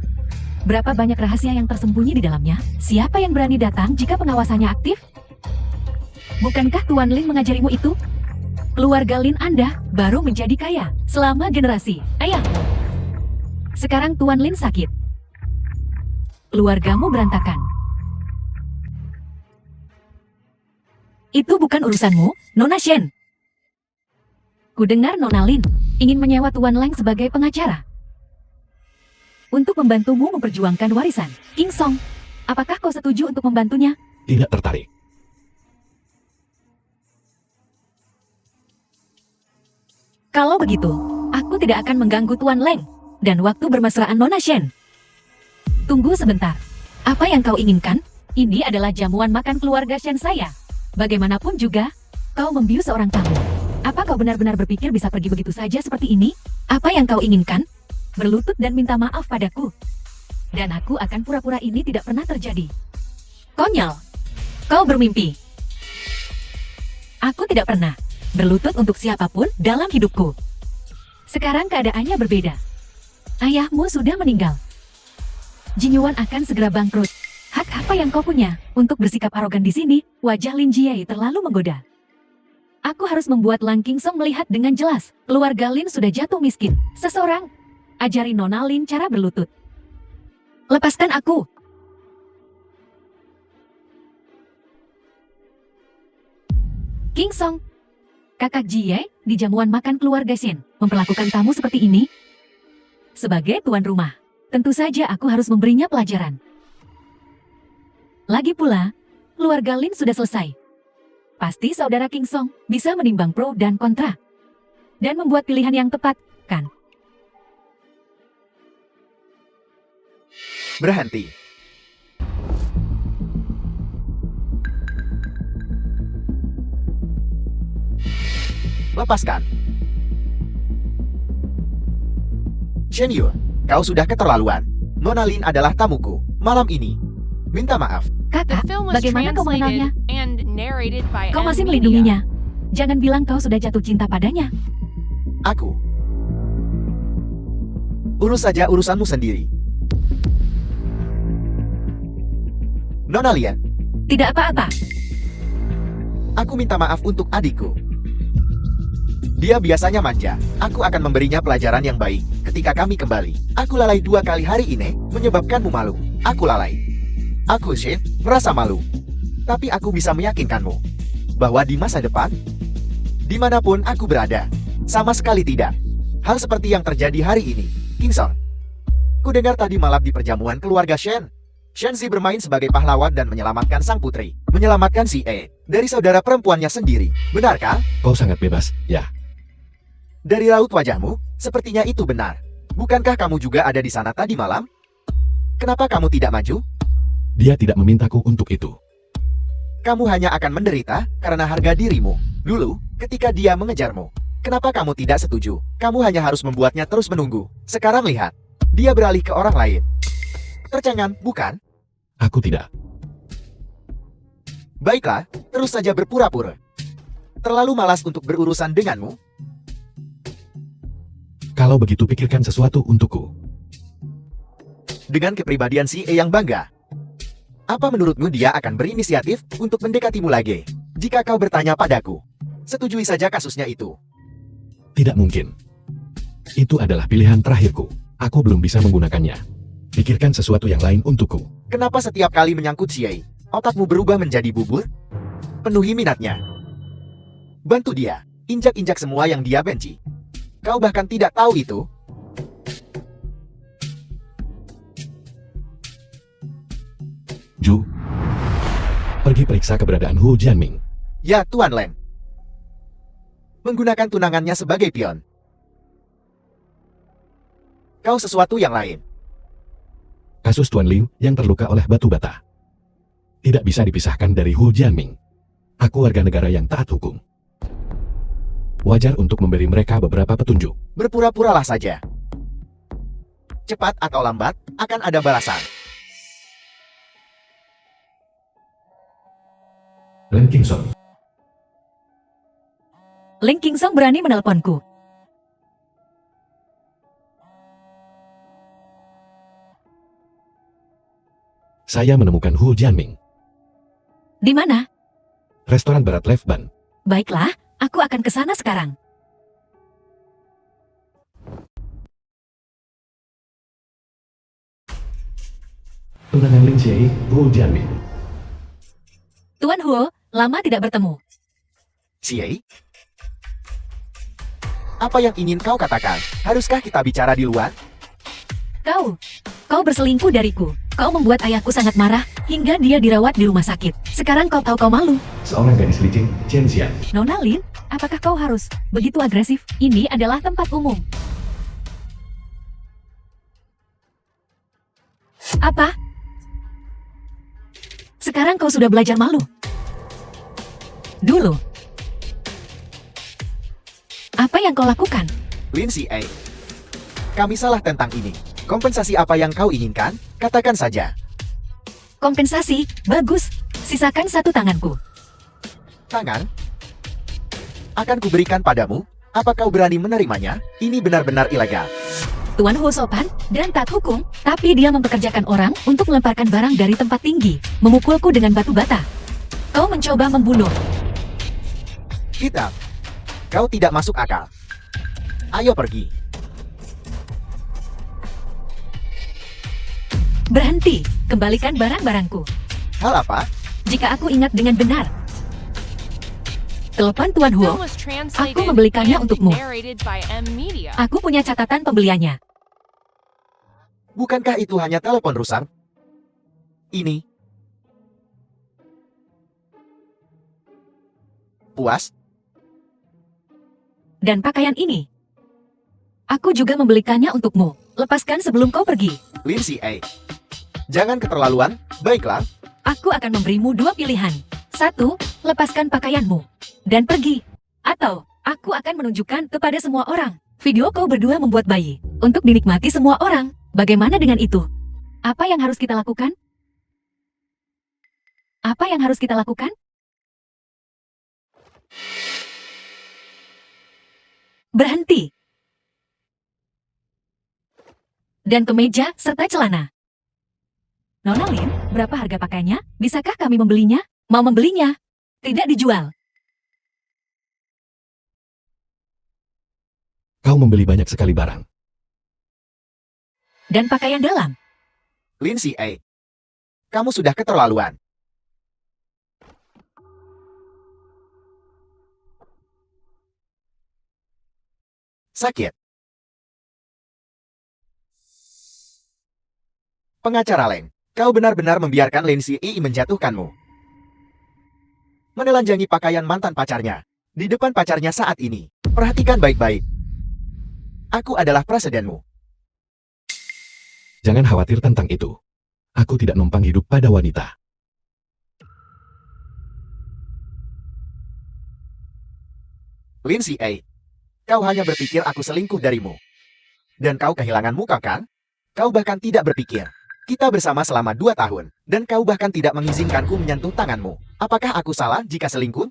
Berapa banyak rahasia yang tersembunyi di dalamnya? Siapa yang berani datang jika pengawasannya aktif? Bukankah Tuan Lin mengajarimu itu? Keluarga Lin Anda baru menjadi kaya selama generasi. Ayah. Sekarang Tuan Lin sakit. Keluargamu berantakan. Itu bukan urusanmu, Nona Shen. Kudengar Nona Lin ingin menyewa Tuan Leng sebagai pengacara untuk membantumu memperjuangkan warisan King Song. Apakah kau setuju untuk membantunya? Tidak tertarik. Kalau begitu, aku tidak akan mengganggu Tuan Leng dan waktu bermesraan Nona Shen. Tunggu sebentar. Apa yang kau inginkan? Ini adalah jamuan makan keluarga Shen saya. Bagaimanapun juga, kau membius seorang tamu. Apa kau benar-benar berpikir bisa pergi begitu saja seperti ini? Apa yang kau inginkan? Berlutut dan minta maaf padaku. Dan aku akan pura-pura ini tidak pernah terjadi. Konyol. Kau bermimpi. Aku tidak pernah berlutut untuk siapapun dalam hidupku. Sekarang keadaannya berbeda. Ayahmu sudah meninggal. Jin Yuan akan segera bangkrut. Hak apa yang kau punya untuk bersikap arogan di sini? Wajah Lin Jie terlalu menggoda. Aku harus membuat Lang Qingsong melihat dengan jelas. Keluarga Lin sudah jatuh miskin. Seseorang, ajari Nona Lin cara berlutut. Lepaskan aku. Qingsong, kakak Jie di jamuan makan keluarga Shen memperlakukan tamu seperti ini. Sebagai tuan rumah, tentu saja aku harus memberinya pelajaran. Lagi pula, keluarga Lin sudah selesai. Pasti saudara Qingsong bisa menimbang pro dan kontra. Dan membuat pilihan yang tepat, kan? Berhenti. Lepaskan. Shen Yu, kau sudah keterlaluan. Nona Lin adalah tamuku malam ini. Minta maaf. The Kakak, film was bagaimana kau mengenalnya? translated and narrated by Kau M masih Media. melindunginya. Jangan bilang kau sudah jatuh cinta padanya. Aku. Urus saja urusanmu sendiri. Nona Lian, Tidak apa-apa. aku minta maaf untuk adikku. Dia biasanya manja. Aku akan memberinya pelajaran yang baik ketika kami kembali. Aku lalai 2 kali hari ini, menyebabkanmu malu. Aku lalai. Aku, Chef, merasa malu. Tapi aku bisa meyakinkanmu bahwa di masa depan, dimanapun aku berada, sama sekali tidak. Hal seperti yang terjadi hari ini. Kingsong, ku dengar tadi malam di perjamuan keluarga Shen. Shenzi bermain sebagai pahlawan dan menyelamatkan sang putri. Menyelamatkan si E dari saudara perempuannya sendiri. Benarkah? Kau sangat bebas, ya. Dari raut wajahmu, sepertinya itu benar. Bukankah kamu juga ada di sana tadi malam? Kenapa kamu tidak maju? Dia tidak memintaku untuk itu. Kamu hanya akan menderita karena harga dirimu. Dulu, ketika dia mengejarmu, kenapa kamu tidak setuju? Kamu hanya harus membuatnya terus menunggu. Sekarang lihat, dia beralih ke orang lain. Tercengang, bukan? Aku tidak. Baiklah, terus saja berpura-pura. Terlalu malas untuk berurusan denganmu. Kalau begitu pikirkan sesuatu untukku. Dengan kepribadian si E yang bangga, apa menurutmu dia akan berinisiatif untuk mendekatimu lagi? Jika kau bertanya padaku, setujui saja kasusnya itu. Tidak mungkin. Itu adalah pilihan terakhirku. Aku belum bisa menggunakannya. Pikirkan sesuatu yang lain untukku. Kenapa setiap kali menyangkut si E, otakmu berubah menjadi bubur? Penuhi minatnya. Bantu dia, injak-injak semua yang dia benci. Kau bahkan tidak tahu itu. Ju, pergi periksa keberadaan Hu Jianming. Ya, Tuan Leng. Menggunakan tunangannya sebagai pion. Kau sesuatu yang lain. Kasus Tuan Liu yang terluka oleh batu bata. Tidak bisa dipisahkan dari Hu Jianming. Aku warga negara yang taat hukum. Wajar untuk memberi mereka beberapa petunjuk. Berpura-puralah saja. Cepat atau lambat, akan ada balasan. Len Kingsong, Ling Kingsong berani menelponku. saya menemukan Hu Jianming. Di mana? Restoran Barat Lev Ban. Baiklah, aku akan ke sana sekarang. Tunangan Lin Xiei, Hu Jianming. Tuan Huo, lama tidak bertemu. Si E? Apa yang ingin kau katakan? Haruskah kita bicara di luar? Kau berselingkuh dariku. Kau membuat ayahku sangat marah, hingga dia dirawat di rumah sakit. Sekarang kau tahu kau malu. Seorang gadis licin, Chen Xian. Nona Lin, apakah kau harus begitu agresif? Ini adalah tempat umum. Apa? Sekarang kau sudah belajar malu. Dulu. Apa yang kau lakukan? Lin Si E, kami salah tentang ini. Kompensasi apa yang kau inginkan? Katakan saja. Kompensasi, bagus. Sisakan satu tanganku. Tangan? Akan kuberikan padamu. Apa kau berani menerimanya? Ini benar-benar ilegal. Tuan Ho sopan dan taat hukum, tapi dia mempekerjakan orang untuk melemparkan barang dari tempat tinggi, memukulku dengan batu bata. Kau mencoba membunuh. Hitam. Kau tidak masuk akal. Ayo pergi. Berhenti, kembalikan barang-barangku. Hal apa? Jika aku ingat dengan benar. Telepon Tuan Film Huo, was translated aku membelikannya and untukmu. narrated by M Media. Aku punya catatan pembeliannya. Bukankah itu hanya telepon rusak? Ini. Puas? Dan pakaian ini. Aku juga membelikannya untukmu. Lepaskan sebelum kau pergi. Lin Si E, jangan keterlaluan. Baiklah. Aku akan memberimu 2 pilihan. 1, lepaskan pakaianmu dan pergi. Atau, aku akan menunjukkan kepada semua orang. Video kau berdua membuat bayi. Untuk dinikmati semua orang. Bagaimana dengan itu? Apa yang harus kita lakukan? Apa yang harus kita lakukan? Berhenti. Dan kemeja serta celana. Nona Lin, berapa harga pakainya? Bisakah kami membelinya? Mau membelinya? Tidak dijual. Kau membeli banyak sekali barang. Dan pakaian dalam. Lindsay A. Kamu sudah keterlaluan. Sakit. Pengacara Leng, kau benar-benar membiarkan Lindsay A menjatuhkanmu. Menelanjangi pakaian mantan pacarnya. Di depan pacarnya saat ini. Perhatikan baik-baik. Aku adalah presidenmu. Jangan khawatir tentang itu. Aku tidak numpang hidup pada wanita. Lindsay A. Kau hanya berpikir aku selingkuh darimu. Dan kau kehilangan muka kan? Kau bahkan tidak berpikir. Kita bersama selama 2 tahun, dan kau bahkan tidak mengizinkanku menyentuh tanganmu. Apakah aku salah jika selingkuh?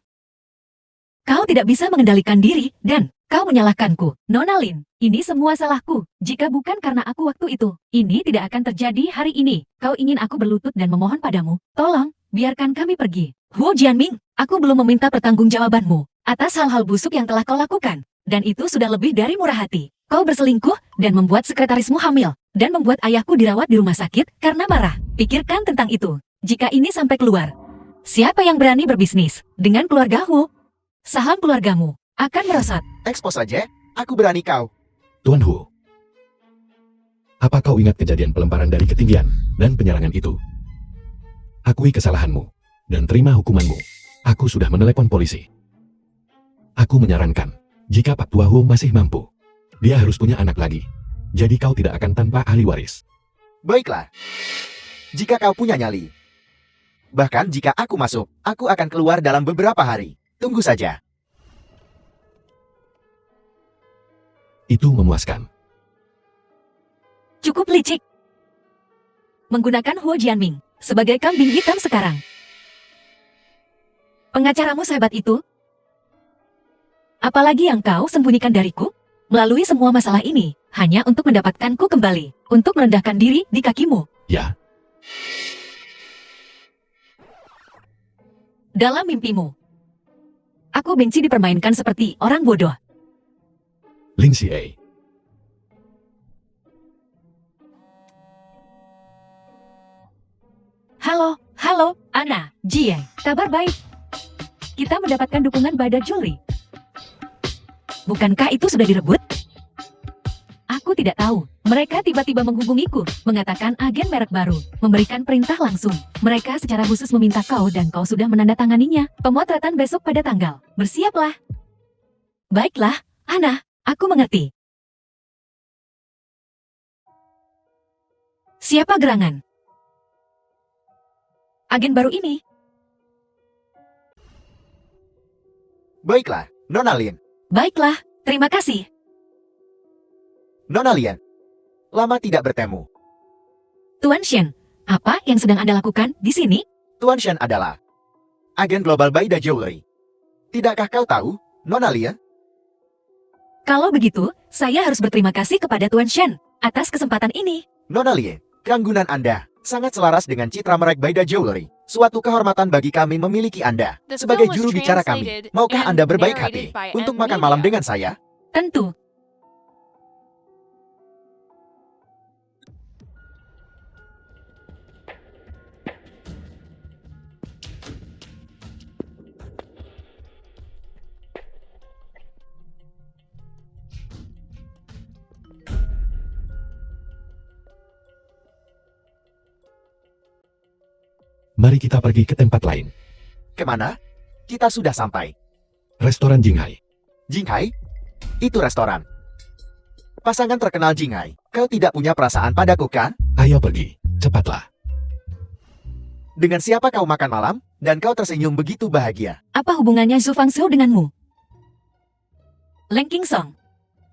Kau tidak bisa mengendalikan diri, dan kau menyalahkanku. Nona Lin, ini semua salahku. Jika bukan karena aku waktu itu, ini tidak akan terjadi hari ini. Kau ingin aku berlutut dan memohon padamu. Tolong, biarkan kami pergi. Huo Jianming, aku belum meminta pertanggungjawabanmu atas hal-hal busuk yang telah kau lakukan. Dan itu sudah lebih dari murah hati. Kau berselingkuh dan membuat sekretarismu hamil. Dan membuat ayahku dirawat di rumah sakit karena marah. Pikirkan tentang itu. Jika ini sampai keluar, siapa yang berani berbisnis dengan keluargamu? Saham keluargamu akan merosot. Ekspos saja, aku berani kau. Tuan Hu. Apa kau ingat kejadian pelemparan dari ketinggian dan penyerangan itu? Akui kesalahanmu dan terima hukumanmu. Aku sudah menelepon polisi. Aku menyarankan, jika Pak Tua Hu masih mampu, dia harus punya anak lagi. Jadi kau tidak akan tanpa ahli waris. Baiklah. Jika kau punya nyali. Bahkan jika aku masuk, aku akan keluar dalam beberapa hari. Tunggu saja. Itu memuaskan. Cukup licik. Menggunakan Huo Jianming sebagai kambing hitam sekarang. Pengacaramu sehebat itu? Apalagi yang kau sembunyikan dariku? Melalui semua masalah ini, hanya untuk mendapatkanku kembali, untuk merendahkan diri di kakimu. Ya, Dalam mimpimu, aku benci dipermainkan seperti orang bodoh. Lindsay A. Halo, Ana, Jie, kabar baik. Kita mendapatkan dukungan Bada Jewelry. Bukankah itu sudah direbut? Aku tidak tahu. Mereka tiba-tiba menghubungiku, mengatakan agen merek baru, memberikan perintah langsung. Mereka secara khusus meminta kau dan kau sudah menandatanganinya. Pemotretan besok pada tanggal. Bersiaplah. Baiklah, Ana, aku mengerti. Siapa gerangan? Agen baru ini. Baiklah, Nona Lin. Baiklah, terima kasih. Nona Lin. Lama tidak bertemu. Tuan Shen, apa yang sedang Anda lakukan di sini? Tuan Shen adalah agen global Baida Jewelry. Tidakkah kau tahu, Nona Lin? Kalau begitu, saya harus berterima kasih kepada Tuan Shen atas kesempatan ini. Nona Lin, keanggunan Anda sangat selaras dengan citra merek Baida Jewelry. Suatu kehormatan bagi kami memiliki Anda The sebagai film was juru bicara kami. translated Maukah and Anda berbaik hati narrated by untuk M makan malam Media. dengan saya? Tentu. Mari kita pergi ke tempat lain. Kemana? Kita sudah sampai. Restoran Jinghai. Jinghai? Itu restoran. Pasangan terkenal Jinghai. Kau tidak punya perasaan padaku kan? Ayo pergi, cepatlah. Dengan siapa kau makan malam? Dan kau tersenyum begitu bahagia. Apa hubungannya Zhu Fangxiu denganmu? Leng Qingsong,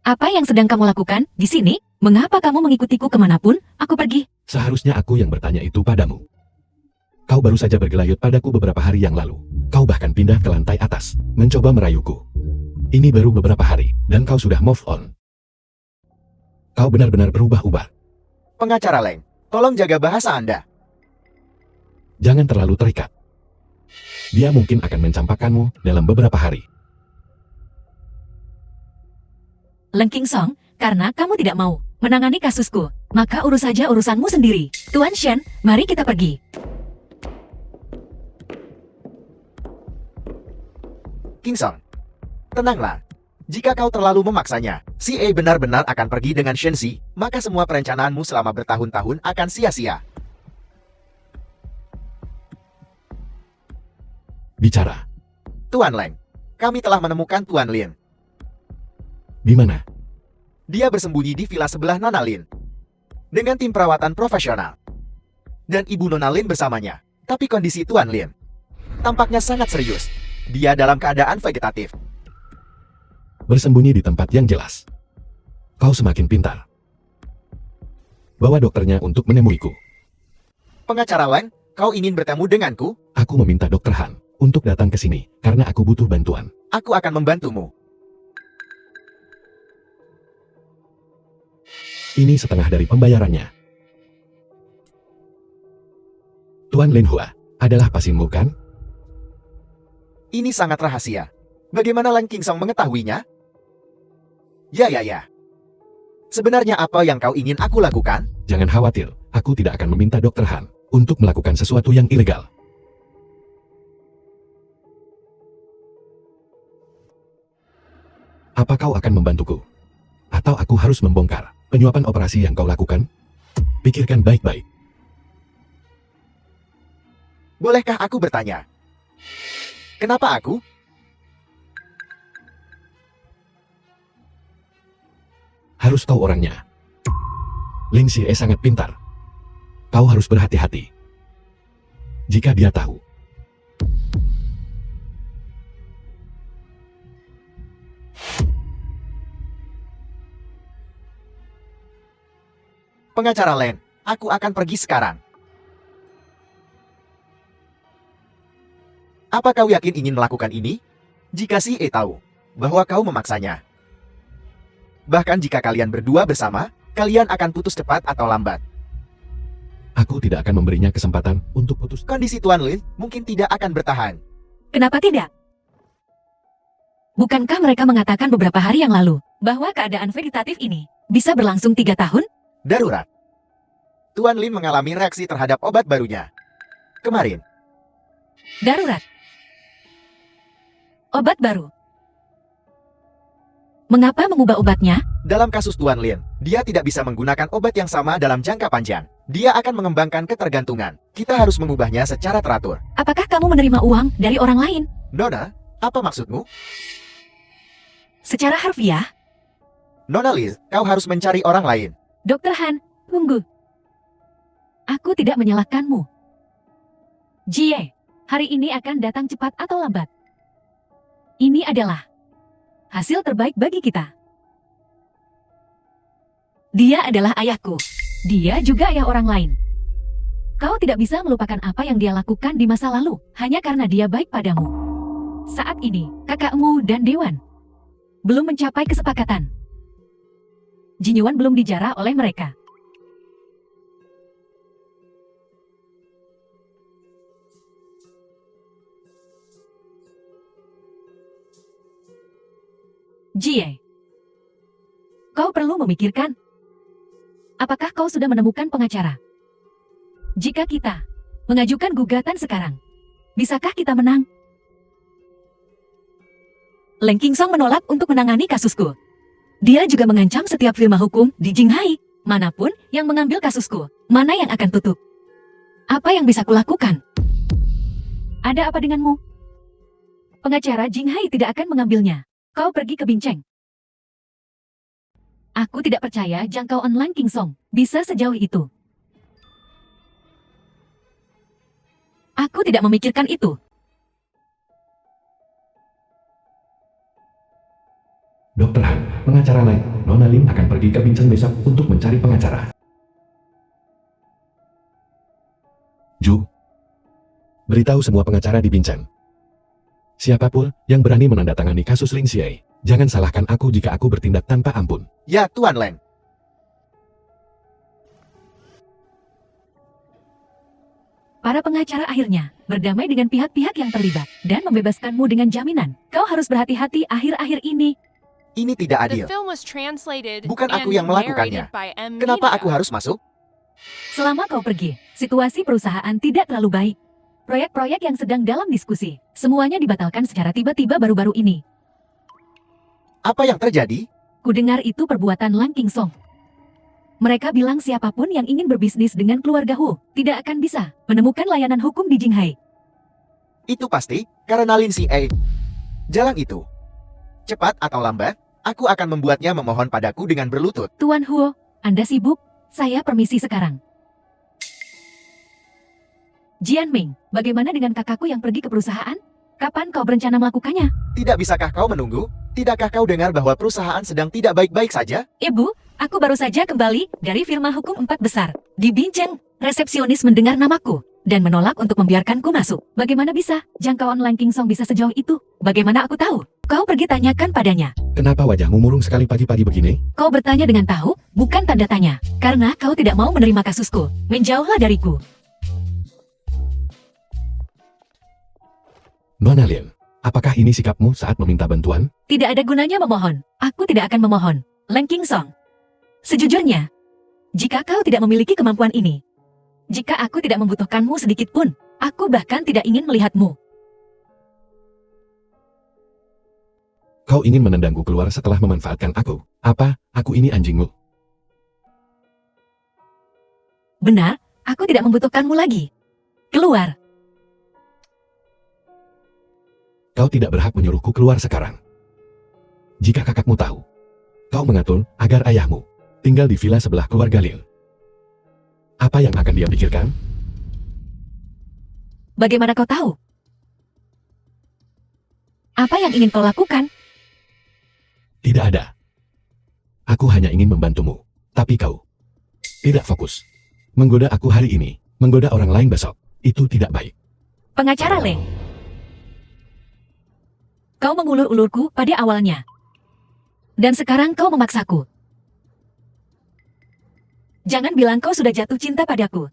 apa yang sedang kamu lakukan di sini? Mengapa kamu mengikutiku kemanapun aku pergi? Seharusnya aku yang bertanya itu padamu. Kau baru saja bergelayut padaku beberapa hari yang lalu. Kau bahkan pindah ke lantai atas, mencoba merayuku. Ini baru beberapa hari, dan kau sudah move on. Kau benar-benar berubah-ubah. Pengacara Leng, tolong jaga bahasa Anda. Jangan terlalu terikat. Dia mungkin akan mencampakkanmu dalam beberapa hari. Leng Qingsong, karena kamu tidak mau menangani kasusku, maka urus saja urusanmu sendiri. Tuan Shen, mari kita pergi. Qingsong, tenanglah. Jika kau terlalu memaksanya, si A benar-benar akan pergi dengan Shenxi, maka semua perencanaanmu selama bertahun-tahun akan sia-sia. Bicara. Tuan Leng, kami telah menemukan Tuan Lin. Di mana? Dia bersembunyi di villa sebelah Nona Lin. Dengan tim perawatan profesional. Dan Ibu Nona Lin bersamanya. Tapi kondisi Tuan Lin tampaknya sangat serius. Dia dalam keadaan vegetatif. Bersembunyi di tempat yang jelas. Kau semakin pintar. Bawa dokternya untuk menemuiku. Pengacara Leng, kau ingin bertemu denganku? Aku meminta Dr. Han untuk datang ke sini karena aku butuh bantuan. Aku akan membantumu. Ini setengah dari pembayarannya. Tuan Lin Hua adalah pasinmu, kan? Ini sangat rahasia. Bagaimana Leng Qingsong mengetahuinya? Ya. Sebenarnya apa yang kau ingin aku lakukan? Jangan khawatir, aku tidak akan meminta Dr. Han untuk melakukan sesuatu yang ilegal. Apa kau akan membantuku? Atau aku harus membongkar penyuapan operasi yang kau lakukan? Pikirkan baik-baik. Bolehkah aku bertanya? Kenapa aku? Harus tahu orangnya. Ling Xie sangat pintar. Kau harus berhati-hati. Jika dia tahu. Pengacara Len, aku akan pergi sekarang. Apa kau yakin ingin melakukan ini? Jika si E tahu bahwa kau memaksanya. Bahkan jika kalian berdua bersama, kalian akan putus cepat atau lambat. Aku tidak akan memberinya kesempatan untuk putus. Kondisi Tuan Lin mungkin tidak akan bertahan. Kenapa tidak? Bukankah mereka mengatakan beberapa hari yang lalu bahwa keadaan vegetatif ini bisa berlangsung 3 tahun? Darurat. Tuan Lin mengalami reaksi terhadap obat barunya kemarin. Darurat. Obat baru. Mengapa mengubah obatnya? Dalam kasus Tuan Lin, dia tidak bisa menggunakan obat yang sama dalam jangka panjang. Dia akan mengembangkan ketergantungan. Kita harus mengubahnya secara teratur. Apakah kamu menerima uang dari orang lain? Nona, apa maksudmu? Secara harfiah? Nona Liz, kau harus mencari orang lain. Dr. Han, tunggu. Aku tidak menyalahkanmu. Jie, hari ini akan datang cepat atau lambat. Ini adalah hasil terbaik bagi kita. Dia adalah ayahku. Dia juga ayah orang lain. Kau tidak bisa melupakan apa yang dia lakukan di masa lalu, hanya karena dia baik padamu. Saat ini, kakakmu dan Dewan belum mencapai kesepakatan. Jinyuan belum dijarah oleh mereka. Jie, kau perlu memikirkan. Apakah kau sudah menemukan pengacara? Jika kita mengajukan gugatan sekarang, bisakah kita menang? Leng Qingsong menolak untuk menangani kasusku. Dia juga mengancam setiap firma hukum di Jinghai. Manapun yang mengambil kasusku, mana yang akan tutup? Apa yang bisa kulakukan? Ada apa denganmu? Pengacara Jinghai tidak akan mengambilnya. Kau pergi ke Binceng. Aku tidak percaya jangkauan Leng Qingsong bisa sejauh itu. Aku tidak memikirkan itu. Dr. Han, pengacara lain, Nona Lin akan pergi ke Bincang besok untuk mencari pengacara. Ju, Beritahu semua pengacara di Bincang. Siapapun yang berani menandatangani kasus Lin Xiei, jangan salahkan aku jika aku bertindak tanpa ampun. Ya, Tuan Leng. Para pengacara akhirnya berdamai dengan pihak-pihak yang terlibat dan membebaskanmu dengan jaminan. Kau harus berhati-hati akhir-akhir ini. Ini tidak The adil. film was translated Bukan and aku yang melakukannya. narrated by M Kenapa Media. aku harus masuk? Selama kau pergi, situasi perusahaan tidak terlalu baik. Proyek-proyek yang sedang dalam diskusi, semuanya dibatalkan secara tiba-tiba baru-baru ini. Apa yang terjadi? Kudengar itu perbuatan Lang Kingsong. Mereka bilang siapapun yang ingin berbisnis dengan keluarga Hu tidak akan bisa menemukan layanan hukum di Jinghai. Itu pasti karena Lin Xiei. Jalan itu. Cepat atau lambat, aku akan membuatnya memohon padaku dengan berlutut. Tuan Huo, Anda sibuk? Saya permisi sekarang. Jian Ming, bagaimana dengan kakakku yang pergi ke perusahaan? Kapan kau berencana melakukannya? Tidak bisakah kau menunggu? Tidakkah kau dengar bahwa perusahaan sedang tidak baik-baik saja? Ibu, aku baru saja kembali dari firma hukum 4 besar. Di Bincang, resepsionis mendengar namaku dan menolak untuk membiarkanku masuk. Bagaimana bisa? Jangkauan Lang Kingsong bisa sejauh itu? Bagaimana aku tahu? Kau pergi tanyakan padanya. Kenapa wajahmu murung sekali pagi-pagi begini? Kau bertanya dengan tahu, bukan tanda tanya. Karena kau tidak mau menerima kasusku. Menjauhlah dariku. Nona Lin, apakah ini sikapmu saat meminta bantuan? Tidak ada gunanya memohon. Aku tidak akan memohon. Lang Kingsong. Sejujurnya, jika kau tidak memiliki kemampuan ini, jika aku tidak membutuhkanmu sedikit pun, aku bahkan tidak ingin melihatmu. Kau ingin menendangku keluar setelah memanfaatkan aku. Apa? Aku ini anjingmu. Benar, aku tidak membutuhkanmu lagi. Keluar. Kau tidak berhak menyuruhku keluar sekarang. Jika kakakmu tahu, kau mengatur agar ayahmu tinggal di villa sebelah keluarga Lin. Apa yang akan dia pikirkan? Bagaimana kau tahu? Apa yang ingin kau lakukan? Tidak ada. Aku hanya ingin membantumu. Tapi kau tidak fokus. Menggoda aku hari ini, menggoda orang lain besok. Itu tidak baik. Pengacara Leng. Kau mengulur-ulurku pada awalnya. Dan sekarang kau memaksaku. Jangan bilang kau sudah jatuh cinta padaku.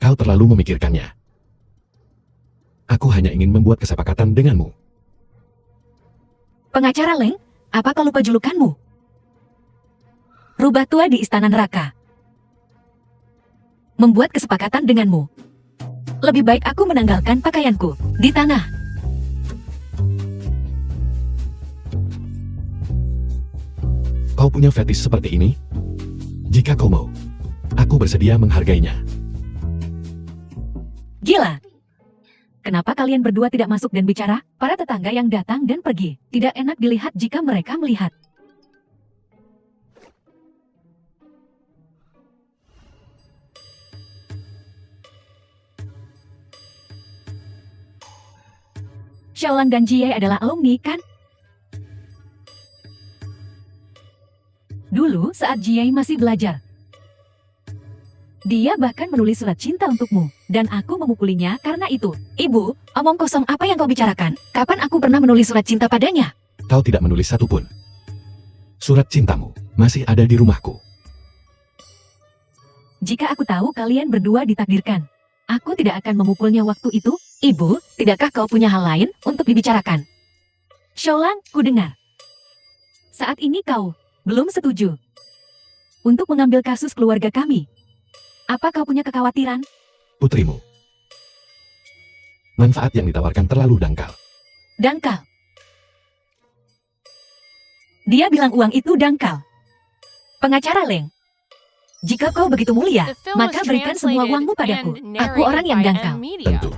Kau terlalu memikirkannya. Aku hanya ingin membuat kesepakatan denganmu. Pengacara Leng, apa kau lupa julukanmu? Rubah tua di Istana Neraka. Membuat kesepakatan denganmu. Lebih baik aku menanggalkan pakaianku di tanah. Kau punya fetis seperti ini? Jika kau mau, aku bersedia menghargainya. Gila. Kenapa kalian berdua tidak masuk dan bicara? Para tetangga yang datang dan pergi. Tidak enak dilihat jika mereka melihat. Xiaolang dan Jie adalah alumni, kan? Dulu saat Jie masih belajar, dia bahkan menulis surat cinta untukmu, dan aku memukulinya karena itu. Ibu, omong kosong apa yang kau bicarakan? Kapan aku pernah menulis surat cinta padanya? Kau tidak menulis satupun. Surat cintamu masih ada di rumahku. Jika aku tahu kalian berdua ditakdirkan, aku tidak akan memukulnya waktu itu. Ibu, tidakkah kau punya hal lain untuk dibicarakan? Xiaolang, ku dengar. Saat ini kau belum setuju untuk mengambil kasus keluarga kami. Apa kau punya kekhawatiran? Putrimu. Manfaat yang ditawarkan terlalu dangkal. Dangkal. Dia bilang uang itu dangkal. Pengacara Leng, jika kau begitu mulia, The film maka was berikan semua translated uangmu padaku. and Aku orang narrated yang by dangkal. M Media. Tentu.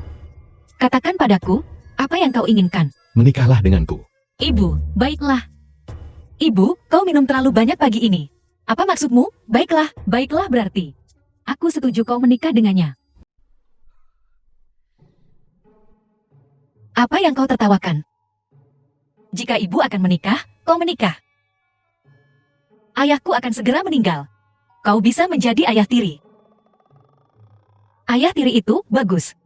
Katakan padaku, apa yang kau inginkan? Menikahlah denganku. Ibu, baiklah. Ibu, kau minum terlalu banyak pagi ini. Apa maksudmu? Baiklah, baiklah berarti. Aku setuju kau menikah dengannya. Apa yang kau tertawakan? Jika ibu akan menikah, kau menikah. Ayahku akan segera meninggal. Kau bisa menjadi ayah tiri. Ayah tiri itu bagus.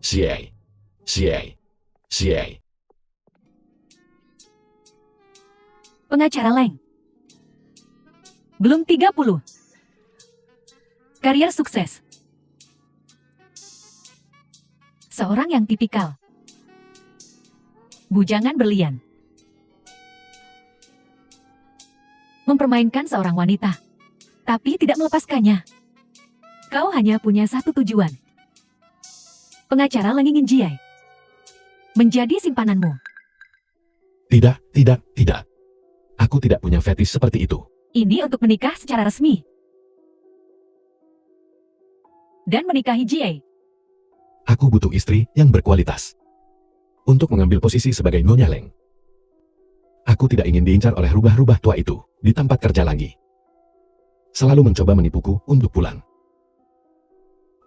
CA. CA. CA. Pengacara Leng. Belum 30. Karier sukses. Seorang yang tipikal. Bujangan berlian. Mempermainkan seorang wanita. Tapi tidak melepaskannya. Kau hanya punya satu tujuan. Pengacara Leng ingin Jiai menjadi simpananmu. Tidak, tidak, tidak. Aku tidak punya fetis seperti itu. Ini untuk menikah secara resmi. Dan menikahi Jiai. Aku butuh istri yang berkualitas. Untuk mengambil posisi sebagai Nyonya Leng. Aku tidak ingin diincar oleh rubah-rubah tua itu di tempat kerja lagi. Selalu mencoba menipuku untuk pulang.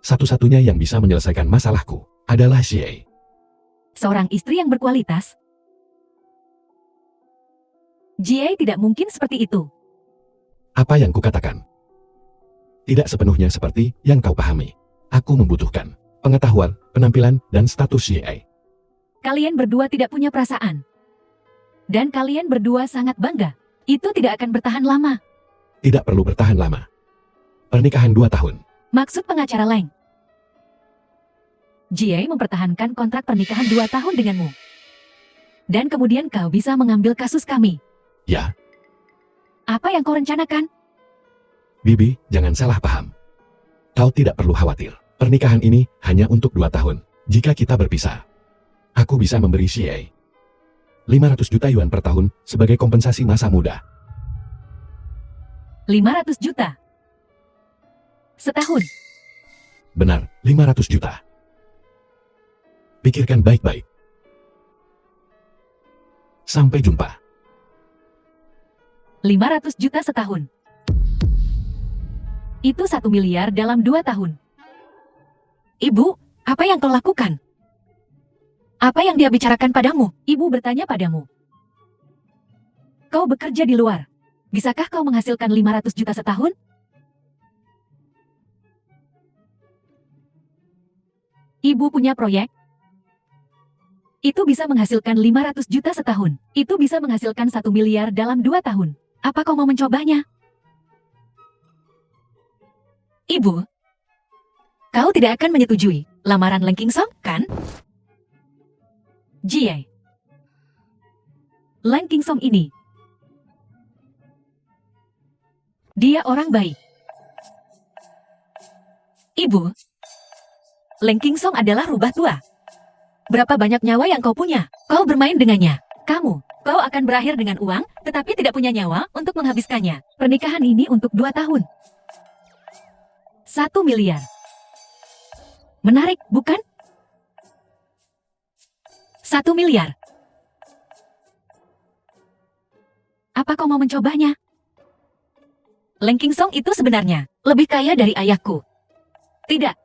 Satu-satunya yang bisa menyelesaikan masalahku adalah Xie. Seorang istri yang berkualitas. Jiai tidak mungkin seperti itu. Apa yang kukatakan? Tidak sepenuhnya seperti yang kau pahami. Aku membutuhkan pengetahuan, penampilan, dan status Xie. Kalian berdua tidak punya perasaan. Dan kalian berdua sangat bangga. Itu tidak akan bertahan lama. Tidak perlu bertahan lama. Pernikahan 2 tahun. Maksud pengacara Leng. Jiai mempertahankan kontrak pernikahan 2 tahun denganmu. Dan kemudian kau bisa mengambil kasus kami. Ya, Apa yang kau rencanakan? Bibi, jangan salah paham. Kau tidak perlu khawatir. Pernikahan ini hanya untuk 2 tahun. Jika kita berpisah, aku bisa memberi Xie 500 juta yuan per tahun sebagai kompensasi masa muda. 500 juta. Setahun. Benar, 500 juta. Pikirkan baik-baik. Sampai jumpa. 500 juta setahun. Itu 1 miliar dalam 2 tahun. Ibu, apa yang kau lakukan? Apa yang dia bicarakan padamu? Ibu bertanya padamu. Kau bekerja di luar. Bisakah kau menghasilkan 500 juta setahun? Ibu punya proyek. Itu bisa menghasilkan 500 juta setahun. Itu bisa menghasilkan 1 miliar dalam 2 tahun. Apa kau mau mencobanya? Ibu, kau tidak akan menyetujui lamaran Leng Qingsong, kan? Jiai. Leng Qingsong ini. Dia orang baik. Ibu, Leng Qingsong adalah rubah tua. Berapa banyak nyawa yang kau punya? Kau bermain dengannya. Kau akan berakhir dengan uang, tetapi tidak punya nyawa untuk menghabiskannya. Pernikahan ini untuk 2 tahun. 1 miliar. Menarik, bukan? 1 miliar. Apa kau mau mencobanya? Leng Qingsong itu sebenarnya lebih kaya dari ayahku. Tidak.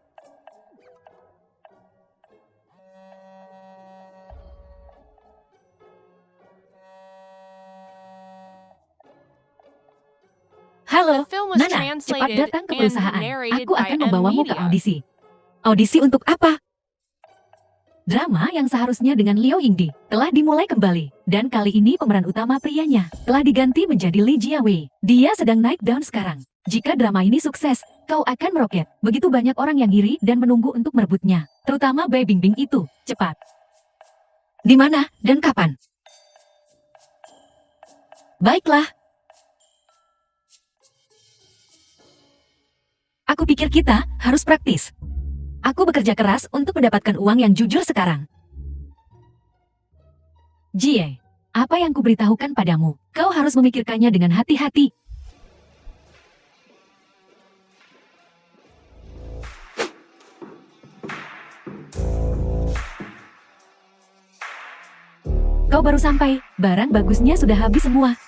Halo, The film was Nana, cepat translated datang ke and perusahaan. narrated Aku by akan M membawamu ke Media. audisi. Audisi untuk apa? Drama yang seharusnya dengan Liu Yingdi telah dimulai kembali. Dan kali ini pemeran utama prianya telah diganti menjadi Li Jiawei. Dia sedang naik daun sekarang. Jika drama ini sukses, kau akan meroket. Begitu banyak orang yang iri dan menunggu untuk merebutnya. Terutama Bai Bingbing itu. Cepat. Di mana dan kapan? Baiklah. Aku pikir kita harus praktis. Aku bekerja keras untuk mendapatkan uang yang jujur sekarang. Jie, apa yang kuberitahukan padamu? Kau harus memikirkannya dengan hati-hati. Kau baru sampai, barang bagusnya sudah habis semua.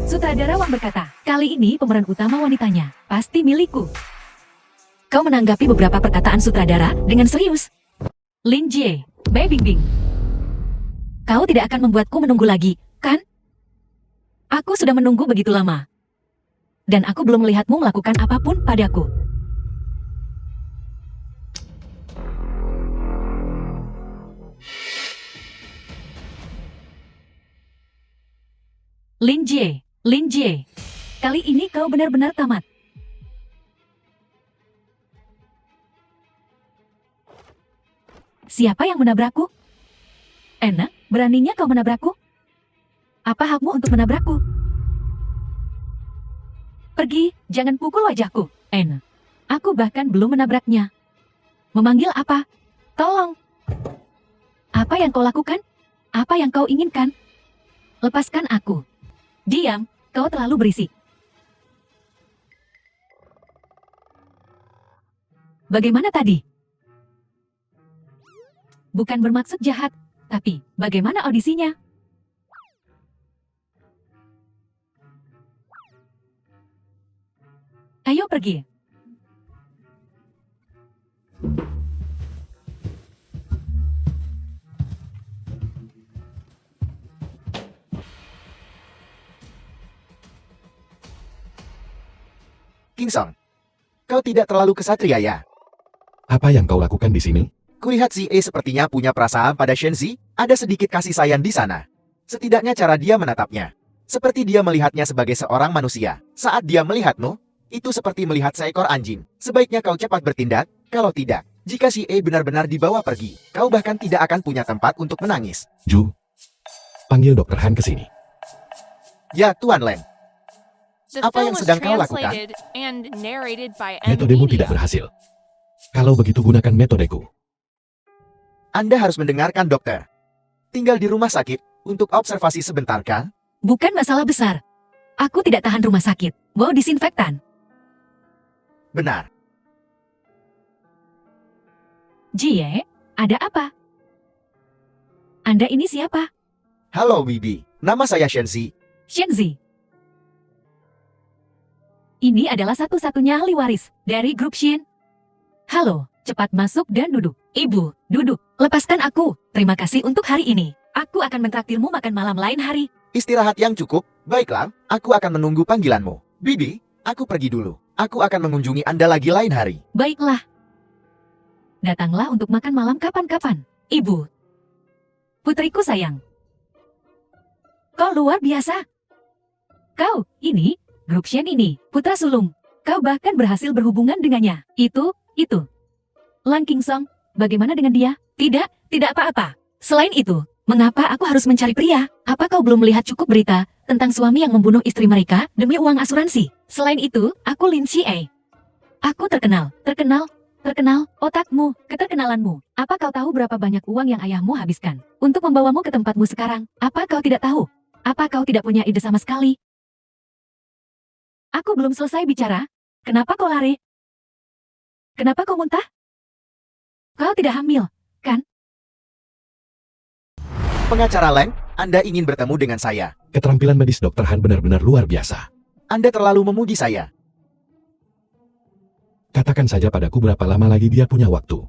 Sutradara Wang berkata, kali ini pemeran utama wanitanya pasti milikku. Kau menanggapi beberapa perkataan sutradara dengan serius. Lin Jie, Bai Bingbing, Kau tidak akan membuatku menunggu lagi, kan? Aku sudah menunggu begitu lama. Dan aku belum melihatmu melakukan apapun padaku. Lin Jie, kali ini kau benar-benar tamat. Siapa yang menabrakku? Enak, beraninya kau menabrakku? Apa hakmu untuk menabrakku? Pergi, jangan pukul wajahku, Enak. Aku bahkan belum menabraknya. Memanggil apa? Tolong. Apa yang kau lakukan? Apa yang kau inginkan? Lepaskan aku. Diam, kau terlalu berisik. Bagaimana tadi? Bukan bermaksud jahat, tapi bagaimana audisinya? Ayo pergi. King Song, kau tidak terlalu kesatria ya? Apa yang kau lakukan di sini? Kulihat si E sepertinya punya perasaan pada Shenzi, ada sedikit kasih sayang di sana. Setidaknya cara dia menatapnya. Seperti dia melihatnya sebagai seorang manusia. Saat dia melihatmu, itu seperti melihat seekor anjing. Sebaiknya kau cepat bertindak, kalau tidak, jika si E benar-benar dibawa pergi, kau bahkan tidak akan punya tempat untuk menangis. Ju, panggil Dr. Han ke sini. Ya, Tuan Len. The Apa film yang was sedang kau lakukan? translated and narrated by M Metodemu Media. tidak berhasil. Kalau begitu gunakan metodeku. Anda harus mendengarkan dokter. Tinggal di rumah sakit untuk observasi sebentar kan? Bukan masalah besar. Aku tidak tahan rumah sakit. Mau disinfektan. Benar. Jie, ada apa? Anda ini siapa? Halo Bibi, nama saya Shenzi. Shenzi. Ini adalah satu-satunya ahli waris dari grup Shin. Halo, cepat masuk dan duduk. Ibu, duduk. Lepaskan aku. Terima kasih untuk hari ini. Aku akan mentraktirmu makan malam lain hari. Istirahat yang cukup. Baiklah, aku akan menunggu panggilanmu. Bibi, aku pergi dulu. Aku akan mengunjungi Anda lagi lain hari. Baiklah. Datanglah untuk makan malam kapan-kapan. Ibu. Putriku sayang. Kau luar biasa. Kau, ini, grup Shen ini, putra sulung. Kau bahkan berhasil berhubungan dengannya. Itu. Lang King Song, bagaimana dengan dia? Tidak apa-apa. Selain itu, mengapa aku harus mencari pria? Apa kau belum melihat cukup berita tentang suami yang membunuh istri mereka demi uang asuransi? Selain itu, aku Lin Xie. Aku terkenal, otakmu, keterkenalanmu. Apa kau tahu berapa banyak uang yang ayahmu habiskan untuk membawamu ke tempatmu sekarang? Apa kau tidak tahu? Apa kau tidak punya ide sama sekali? Aku belum selesai bicara. Kenapa kau lari? Kenapa kau muntah? Kau tidak hamil, kan? Pengacara Leng, Anda ingin bertemu dengan saya. Keterampilan medis Dr. Han benar-benar luar biasa. Anda terlalu memuji saya. Katakan saja padaku berapa lama lagi dia punya waktu.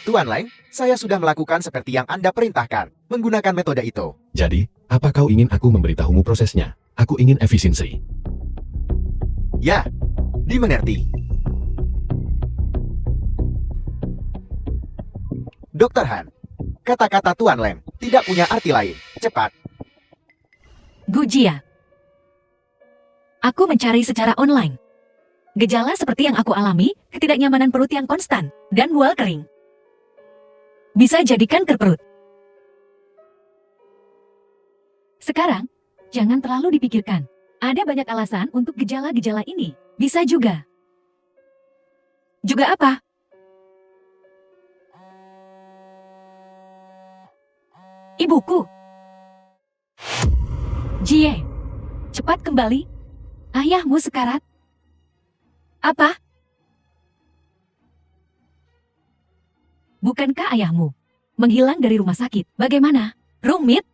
Tuan Leng, saya sudah melakukan seperti yang Anda perintahkan, menggunakan metode itu. Jadi, apa kau ingin aku memberitahumu prosesnya? Aku ingin efisiensi. Ya, dimengerti. Dr. Han, kata-kata Tuan Leng tidak punya arti lain. Cepat. Gujia. Aku mencari secara online. Gejala seperti yang aku alami, ketidaknyamanan perut yang konstan, dan mual kering. Bisa jadi kanker perut. Sekarang, jangan terlalu dipikirkan. Ada banyak alasan untuk gejala-gejala ini. Bisa juga. Juga apa? Ibuku. Jie, cepat kembali. Ayahmu sekarat. Apa? Bukankah ayahmu menghilang dari rumah sakit? Bagaimana? Rumit?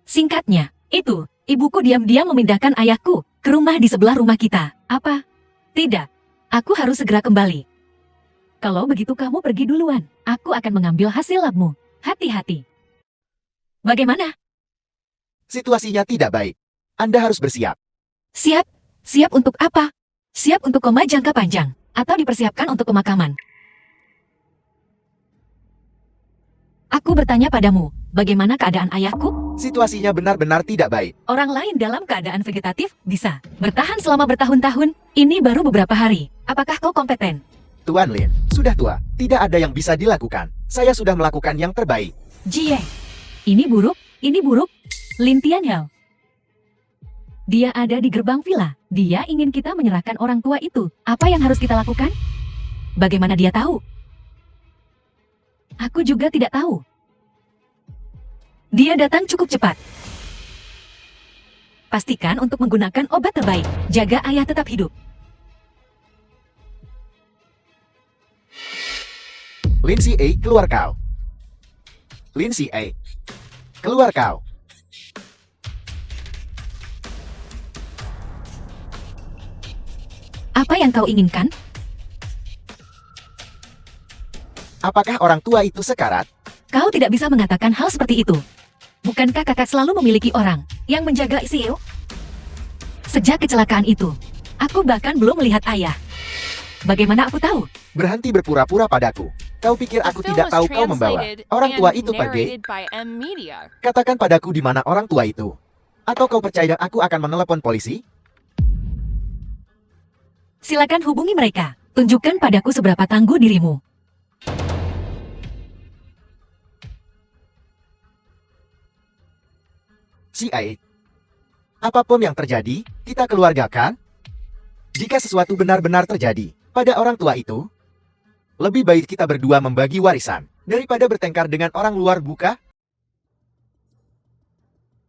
Singkatnya, itu, ibuku diam-diam memindahkan ayahku ke rumah di sebelah rumah kita. Apa? Tidak. Aku harus segera kembali. Kalau begitu kamu pergi duluan. Aku akan mengambil hasil labmu. Hati-hati. Bagaimana? Situasinya tidak baik. Anda harus bersiap. Siap? Siap untuk apa? Siap untuk koma jangka panjang, atau dipersiapkan untuk pemakaman? Aku bertanya padamu, bagaimana keadaan ayahku? Situasinya benar-benar tidak baik. Orang lain dalam keadaan vegetatif bisa bertahan selama bertahun-tahun. Ini baru beberapa hari. Apakah kau kompeten? Tuan Lin, sudah tua. Tidak ada yang bisa dilakukan. Saya sudah melakukan yang terbaik. Jie, ini buruk, ini buruk. Lin Tianhao. Dia ada di gerbang villa. Dia ingin kita menyerahkan orang tua itu. Apa yang harus kita lakukan? Bagaimana dia tahu? Aku juga tidak tahu. Dia datang cukup cepat. Pastikan untuk menggunakan obat terbaik. Jaga ayah tetap hidup. Lindsay A, keluar kau. Lindsay A, keluar kau. Apa yang kau inginkan? Apakah orang tua itu sekarat? Kau tidak bisa mengatakan hal seperti itu. Bukankah kakak selalu memiliki orang yang menjaga CEO? Sejak kecelakaan itu, aku bahkan belum melihat ayah. Bagaimana aku tahu? Berhenti berpura-pura padaku. Kau pikir The aku film tidak was tahu kau membawa translated orang tua and itu pergi? narrated by M Media. Katakan padaku di mana orang tua itu. Atau kau percaya aku akan menelepon polisi? Silakan hubungi mereka. Tunjukkan padaku seberapa tangguh dirimu. CIA. Apapun yang terjadi, kita keluarga kan? Jika sesuatu benar-benar terjadi pada orang tua itu, lebih baik kita berdua membagi warisan daripada bertengkar dengan orang luar, bukan?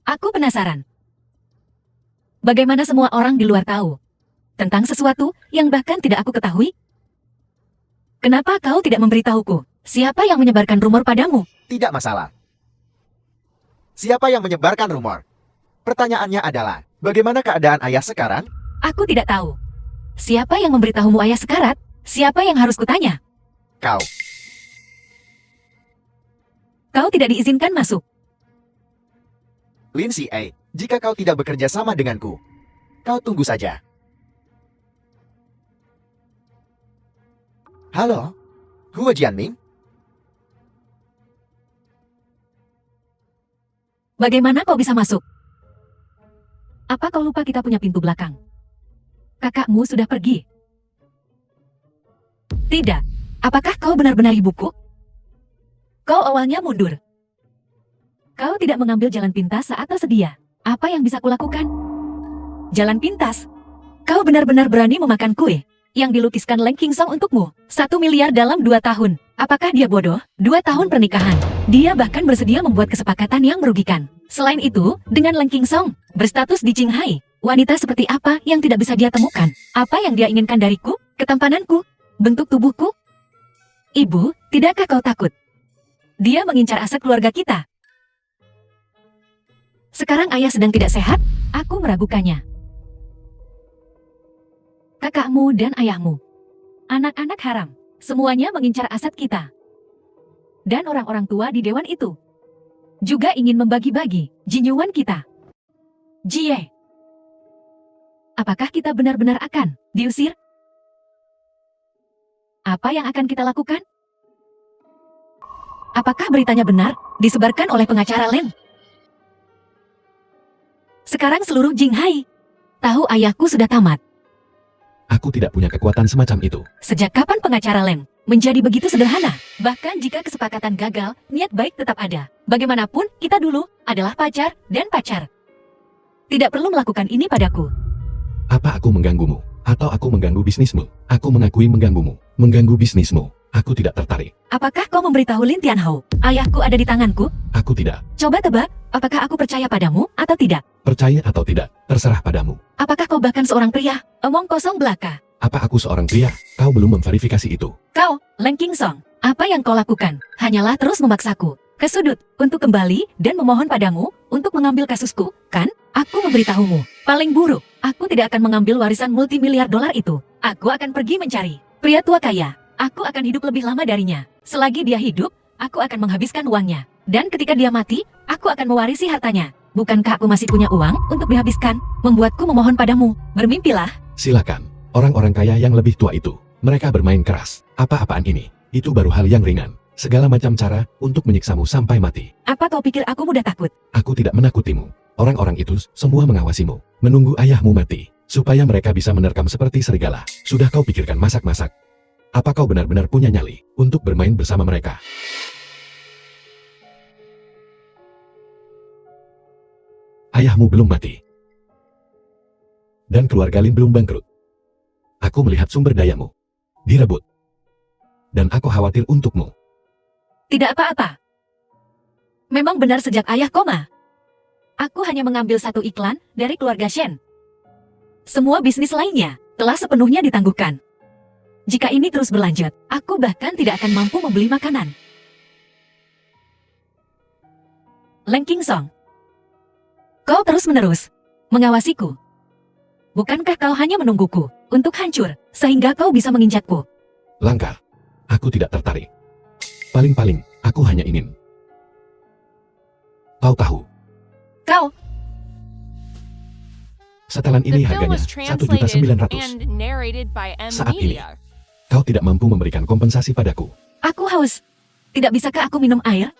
Aku penasaran. Bagaimana semua orang di luar tahu tentang sesuatu yang bahkan tidak aku ketahui? Kenapa kau tidak memberitahuku? Siapa yang menyebarkan rumor padamu? Tidak masalah. Siapa yang menyebarkan rumor? Pertanyaannya adalah, bagaimana keadaan ayah sekarang? Aku tidak tahu. Siapa yang memberitahumu ayah sekarat? Siapa yang harus kutanya? Kau. Kau tidak diizinkan masuk. Lindsay A, jika kau tidak bekerja sama denganku, kau tunggu saja. Halo? Hua Jianming? Bagaimana kau bisa masuk? Apa kau lupa kita punya pintu belakang? Kakakmu sudah pergi. Tidak. Apakah kau benar-benar ibuku? Kau awalnya mundur. Kau tidak mengambil jalan pintas saat tersedia. Apa yang bisa kulakukan? Jalan pintas? Kau benar-benar berani memakan kue yang dilukiskan Leng Qingsong untukmu. 1 miliar dalam 2 tahun. Apakah dia bodoh? 2 tahun pernikahan. Dia bahkan bersedia membuat kesepakatan yang merugikan. Selain itu, dengan Leng Qingsong berstatus di Qinghai, wanita seperti apa yang tidak bisa dia temukan? Apa yang dia inginkan dariku? Ketampananku? Bentuk tubuhku? Ibu, tidakkah kau takut? Dia mengincar aset keluarga kita. Sekarang ayah sedang tidak sehat, aku meragukannya. Kakakmu dan ayahmu, anak-anak haram, semuanya mengincar aset kita. Dan orang-orang tua di dewan itu juga ingin membagi-bagi jinyuan kita. Jie, apakah kita benar-benar akan diusir? Apa yang akan kita lakukan? Apakah beritanya benar disebarkan oleh pengacara Leng? Sekarang seluruh Qinghai tahu ayahku sudah tamat. Aku tidak punya kekuatan semacam itu. Sejak kapan pengacara Leng menjadi begitu sederhana? Bahkan jika kesepakatan gagal, niat baik tetap ada. Bagaimanapun, kita dulu adalah pacar dan pacar. Tidak perlu melakukan ini padaku. Apa aku mengganggumu? Atau aku mengganggu bisnismu? Aku mengakui mengganggumu. Mengganggu bisnismu. Aku tidak tertarik. Apakah kau memberitahu Lin Tianhao? Ayahku ada di tanganku? Aku tidak. Coba tebak, apakah aku percaya padamu atau tidak? Percaya atau tidak, terserah padamu. Apakah kau bahkan seorang pria? Omong kosong belaka. Apa aku seorang pria? Kau belum memverifikasi itu. Kau, Leng Qingsong, apa yang kau lakukan? Hanyalah terus memaksaku ke sudut untuk kembali dan memohon padamu untuk mengambil kasusku, kan? Aku memberitahumu, paling buruk, aku tidak akan mengambil warisan multimiliar dolar itu. Aku akan pergi mencari pria tua kaya. Aku akan hidup lebih lama darinya. Selagi dia hidup, aku akan menghabiskan uangnya. Dan ketika dia mati, aku akan mewarisi hartanya. Bukankah aku masih punya uang untuk dihabiskan? Membuatku memohon padamu, bermimpilah. Silakan. Orang-orang kaya yang lebih tua itu, mereka bermain keras. Apa-apaan ini? Itu baru hal yang ringan. Segala macam cara untuk menyiksamu sampai mati. Apa kau pikir aku mudah takut? Aku tidak menakutimu. Orang-orang itu semua mengawasimu, menunggu ayahmu mati, supaya mereka bisa menerkam seperti serigala. Sudah kau pikirkan masak-masak? Apa kau benar-benar punya nyali untuk bermain bersama mereka? Ayahmu belum mati. Dan keluarga Lin belum bangkrut. Aku melihat sumber dayamu direbut. Dan aku khawatir untukmu. Tidak apa-apa. Memang benar sejak ayah koma. Aku hanya mengambil satu iklan dari keluarga Shen. Semua bisnis lainnya telah sepenuhnya ditangguhkan. Jika ini terus berlanjut, aku bahkan tidak akan mampu membeli makanan. Leng Qingsong, kau terus-menerus mengawasiku. Bukankah kau hanya menungguku untuk hancur, sehingga kau bisa menginjakku? Langkah. Aku tidak tertarik. Paling-paling, aku hanya ingin. Kau tahu, Kau, setelan The ini film harganya was translated 1.900.000. and narrated by M Saat ini, Media. kau tidak mampu memberikan kompensasi padaku. aku haus. Tidak bisakah aku minum air?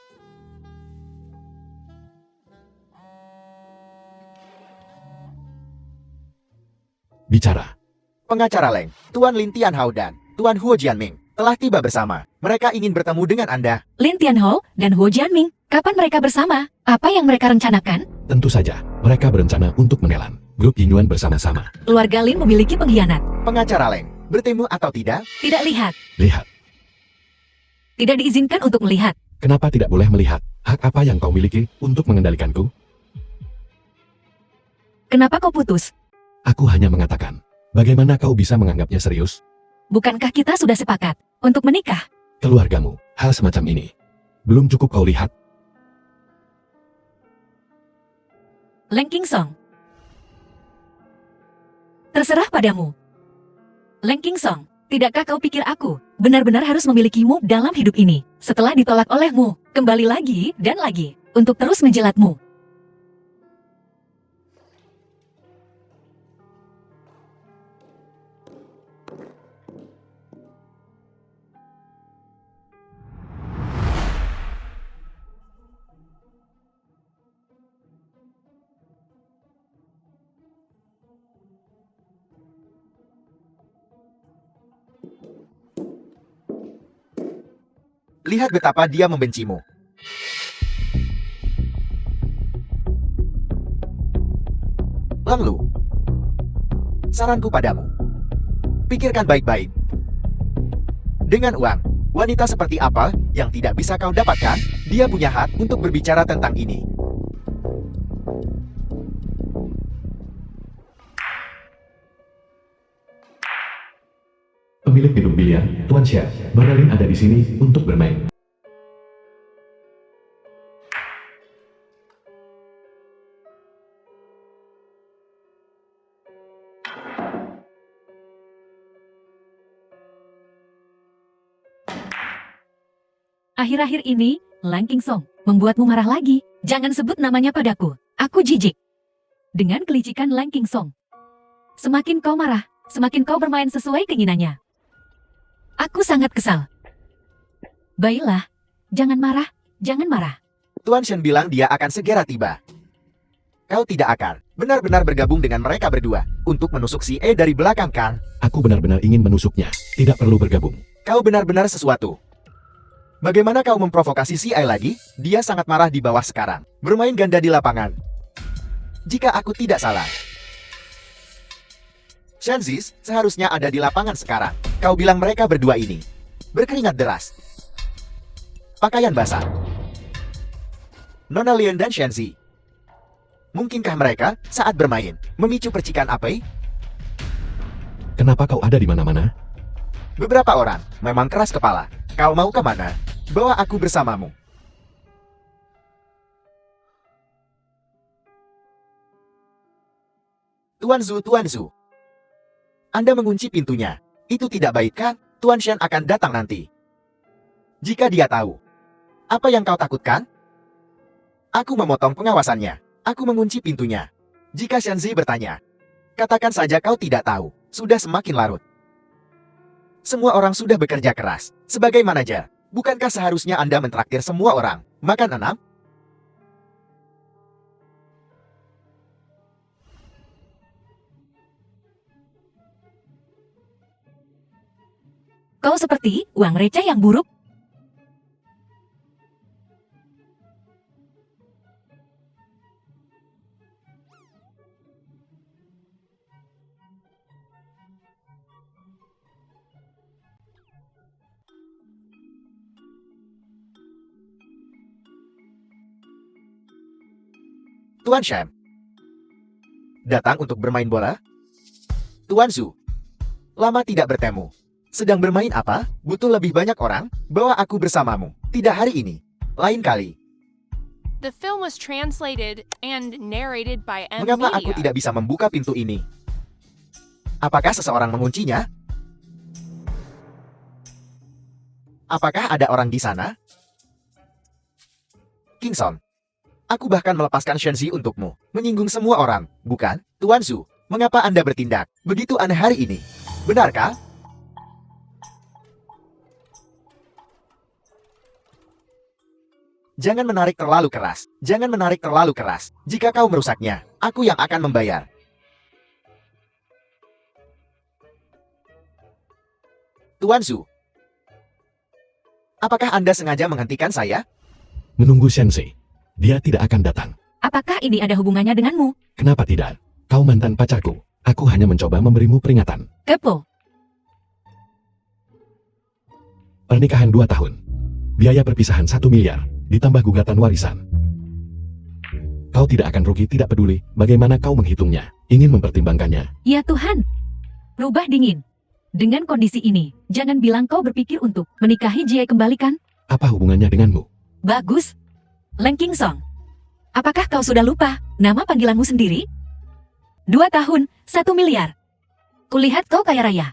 Bicara. Pengacara Leng, Tuan Lin Tianhao dan Tuan Huo Jianming telah tiba bersama. Mereka ingin bertemu dengan Anda. Lin Tianhao dan Huo Jianming, kapan mereka bersama? Apa yang mereka rencanakan? Tentu saja, mereka berencana untuk menelan grup Yinyuan bersama-sama. Keluarga Lin memiliki pengkhianat. Pengacara Leng, bertemu atau tidak? Tidak lihat. Lihat, Tidak diizinkan untuk melihat. kenapa tidak boleh melihat? Hak apa yang kau miliki untuk mengendalikanku? Kenapa kau putus? Aku hanya mengatakan, bagaimana kau bisa menganggapnya serius? Bukankah kita sudah sepakat untuk menikah? Keluargamu, hal semacam ini. Belum cukup kau lihat? Leng Qingsong, terserah padamu. Leng Qingsong, tidakkah kau pikir aku benar-benar harus memilikimu dalam hidup ini? Setelah ditolak olehmu, kembali lagi dan lagi untuk terus menjilatmu. Lihat betapa dia membencimu. Lang Lu, saranku padamu, pikirkan baik-baik. Dengan uang, wanita seperti apa yang tidak bisa kau dapatkan? Dia punya hak untuk berbicara tentang ini. Pemilik gedung biliar, Tuan Xia, Nona Lin ada di sini untuk bermain. Akhir-akhir ini, Lang Qingsong membuatmu marah lagi. Jangan sebut namanya padaku. Aku jijik dengan kelicikan Lang Qingsong. Semakin kau marah, semakin kau bermain sesuai keinginannya. Aku sangat kesal. Baiklah, jangan marah, jangan marah. Tuan Shen bilang dia akan segera tiba. Kau tidak akan benar-benar bergabung dengan mereka berdua untuk menusuk si E dari belakang, kan? Aku benar-benar ingin menusuknya, tidak perlu bergabung. Kau benar-benar sesuatu. Bagaimana kau memprovokasi si E lagi? Dia sangat marah di bawah sekarang. Bermain ganda di lapangan. Jika aku tidak salah, Shanzis seharusnya ada di lapangan sekarang. Kau bilang mereka berdua ini berkeringat deras, pakaian basah. Nona Lien dan Shenzi, mungkinkah mereka saat bermain memicu percikan api? Kenapa kau ada di mana-mana? Beberapa orang memang keras kepala. Kau mau kemana? Bawa aku bersamamu. Tuan Zhu. Anda mengunci pintunya. Itu tidak baik, kan? Tuan Shen akan datang nanti. Jika dia tahu apa yang kau takutkan, Aku memotong pengawasannya. Aku mengunci pintunya. Jika Shenzi bertanya, katakan saja kau tidak tahu. Sudah semakin larut. Semua orang sudah bekerja keras. Sebagai manajer, bukankah seharusnya Anda mentraktir semua orang makan 6? Kau seperti uang receh yang buruk. Tuan Shem. Datang untuk bermain bola? Tuan Zhu. Lama tidak bertemu. Sedang bermain apa? Butuh lebih banyak orang? Bawa aku bersamamu. Tidak hari ini. Lain kali. The film was translated and narrated by M Mengapa aku Media. tidak bisa membuka pintu ini? Apakah seseorang menguncinya? Apakah ada orang di sana? Kingson. Aku bahkan melepaskan Shenzi untukmu. Menyinggung semua orang, bukan? Tuan Zhu, mengapa Anda bertindak begitu aneh hari ini? Benarkah? Jangan menarik terlalu keras. Jangan menarik terlalu keras. Jika kau merusaknya, aku yang akan membayar. Tuan Zhu. Apakah Anda sengaja menghentikan saya? Menunggu Sensei. Dia tidak akan datang. Apakah ini ada hubungannya denganmu? Kenapa tidak? Kau mantan pacarku. Aku hanya mencoba memberimu peringatan. Kepo. Pernikahan 2 tahun. Biaya perpisahan 1 miliar. Ditambah gugatan warisan. Kau tidak akan rugi, tidak peduli bagaimana kau menghitungnya. Ingin mempertimbangkannya. Ya Tuhan. Rubah dingin. Dengan kondisi ini, jangan bilang kau berpikir untuk menikahi Jie kembali kan? Apa hubungannya denganmu? Bagus. Leng Qingsong. Apakah kau sudah lupa nama panggilanmu sendiri? 2 tahun, 1 miliar. Kulihat kau kaya raya.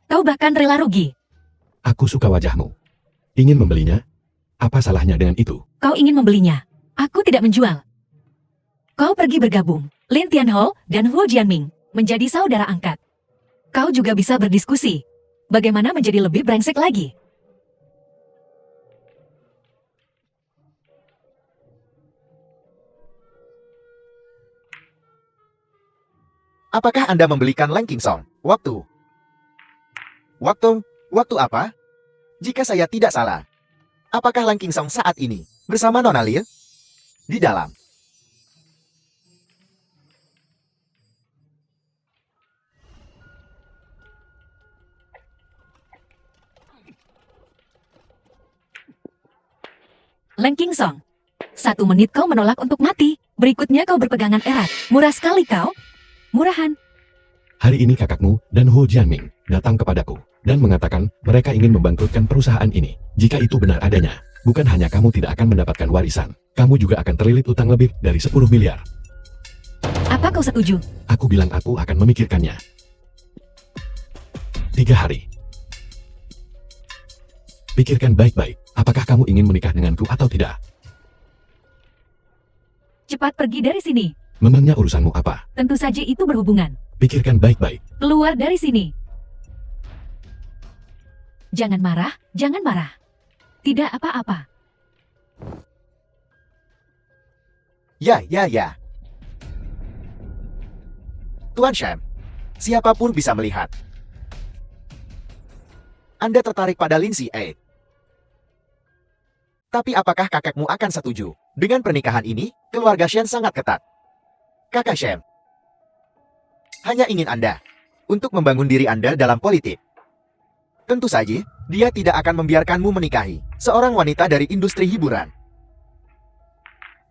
Kau bahkan rela rugi. Aku suka wajahmu. Ingin membelinya? Apa salahnya dengan itu? Kau ingin membelinya. Aku tidak menjual. Kau pergi bergabung. Lin Tianhou dan Huo Jianming menjadi saudara angkat. Kau juga bisa berdiskusi. Bagaimana menjadi lebih brengsek lagi? Apakah Anda membelikan Leng Qingsong? Waktu apa? Jika saya tidak salah. Apakah Leng Qingsong saat ini bersama Nona Lil? Di dalam. Leng Qingsong. 1 menit kau menolak untuk mati. Berikutnya kau berpegangan erat. Murah sekali kau. Murahan. Hari ini kakakmu dan Huo Jianming datang kepadaku dan mengatakan mereka ingin membangkrutkan perusahaan ini. Jika itu benar adanya, bukan hanya kamu tidak akan mendapatkan warisan, kamu juga akan terlilit utang lebih dari 10 miliar. Apa kau setuju? Aku bilang aku akan memikirkannya. 3 hari. Pikirkan baik-baik, apakah kamu ingin menikah denganku atau tidak? Cepat pergi dari sini. Memangnya urusanmu apa? Tentu saja itu berhubungan. Pikirkan baik-baik. Keluar dari sini. Jangan marah, jangan marah. Tidak apa-apa. Ya. Tuan Shem, siapapun bisa melihat. Anda tertarik pada Lin Xie. Tapi apakah kakekmu akan setuju? Dengan pernikahan ini, keluarga Shen sangat ketat. Kakak Shem hanya ingin Anda untuk membangun diri Anda dalam politik. Tentu saja, dia tidak akan membiarkanmu menikahi seorang wanita dari industri hiburan.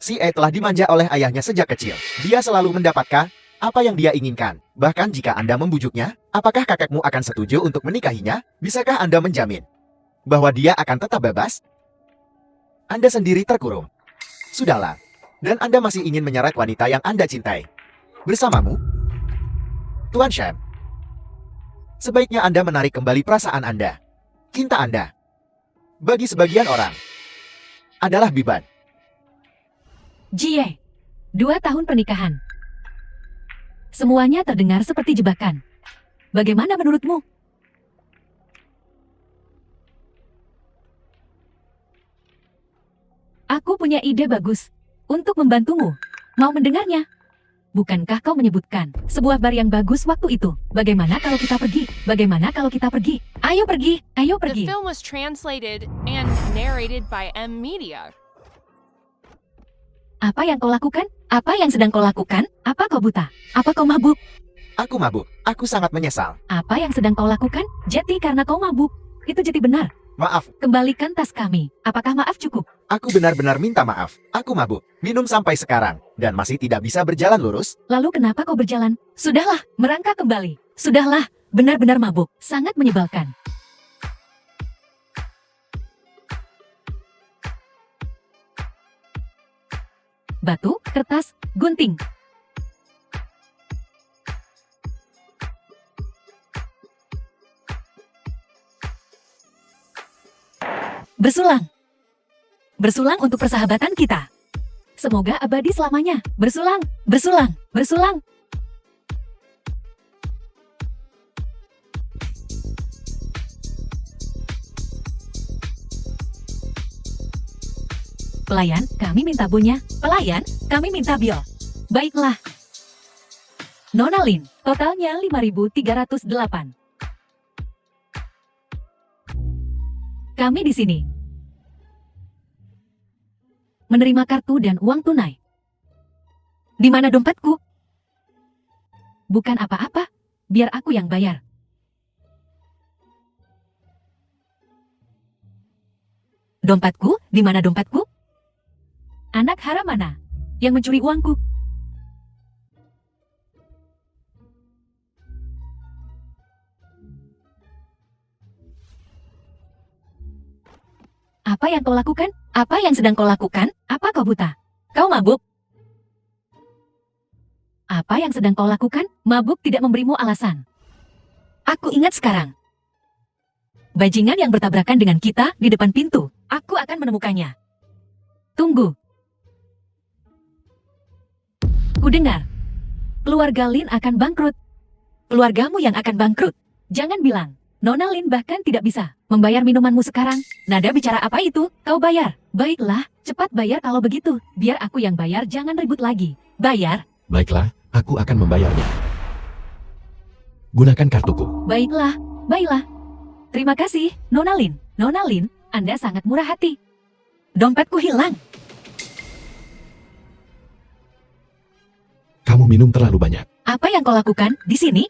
Si E telah dimanja oleh ayahnya sejak kecil. Dia selalu mendapatkan apa yang dia inginkan. Bahkan jika Anda membujuknya, apakah kakekmu akan setuju untuk menikahinya? Bisakah Anda menjamin bahwa dia akan tetap bebas? Anda sendiri terkurung. Sudahlah. Dan Anda masih ingin menyeret wanita yang Anda cintai bersamamu? Tuan Shem, sebaiknya Anda menarik kembali perasaan Anda. Cinta Anda, bagi sebagian orang, adalah beban. Jie. 2 tahun pernikahan. Semuanya terdengar seperti jebakan. Bagaimana menurutmu? Aku punya ide bagus untuk membantumu. Mau mendengarnya? Bukankah kau menyebutkan sebuah bar yang bagus waktu itu? Bagaimana kalau kita pergi? Bagaimana kalau kita pergi? Ayo pergi, ayo The pergi. film was translated and narrated by M Media. Apa yang kau lakukan? Apa yang sedang kau lakukan? Apa kau buta? Apa kau mabuk? Aku mabuk. Aku sangat menyesal. Apa yang sedang kau lakukan? Jeti karena kau mabuk. Itu jeti benar. Maaf, Kembalikan tas kami. Apakah maaf cukup? aku benar-benar minta maaf. Aku mabuk. Minum sampai sekarang. Dan masih tidak bisa berjalan lurus. Lalu kenapa kau berjalan? Sudahlah, merangkak kembali. Sudahlah, benar-benar mabuk. Sangat menyebalkan. Batu, kertas, gunting. Bersulang. Bersulang untuk persahabatan kita. Semoga abadi selamanya. Bersulang, bersulang, bersulang. Pelayan, kami minta bunya. Pelayan, kami minta bil. Baiklah. Nona Lin, totalnya 5.308. Kami di sini. Menerima kartu dan uang tunai. Di mana dompetku? Bukan apa-apa, biar aku yang bayar. Dompetku, di mana dompetku? Anak haram mana yang mencuri uangku? Apa yang kau lakukan? Apa yang sedang kau lakukan? Apa kau buta? Kau mabuk? Apa yang sedang kau lakukan? Mabuk tidak memberimu alasan. Aku ingat sekarang. Bajingan yang bertabrakan dengan kita di depan pintu. Aku akan menemukannya. Tunggu. Kudengar. Keluarga Lin akan bangkrut. Keluargamu yang akan bangkrut. Jangan bilang. Nona Lin bahkan tidak bisa membayar minumanmu sekarang. Nada bicara apa itu? Kau bayar. Baiklah, cepat bayar kalau begitu. Biar aku yang bayar, jangan ribut lagi. Bayar. Baiklah, aku akan membayarnya. Gunakan kartuku. Baiklah, baiklah. Terima kasih, Nona Lin. Nona Lin, Anda sangat murah hati. Dompetku hilang. Kamu minum terlalu banyak. Apa yang kau lakukan di sini?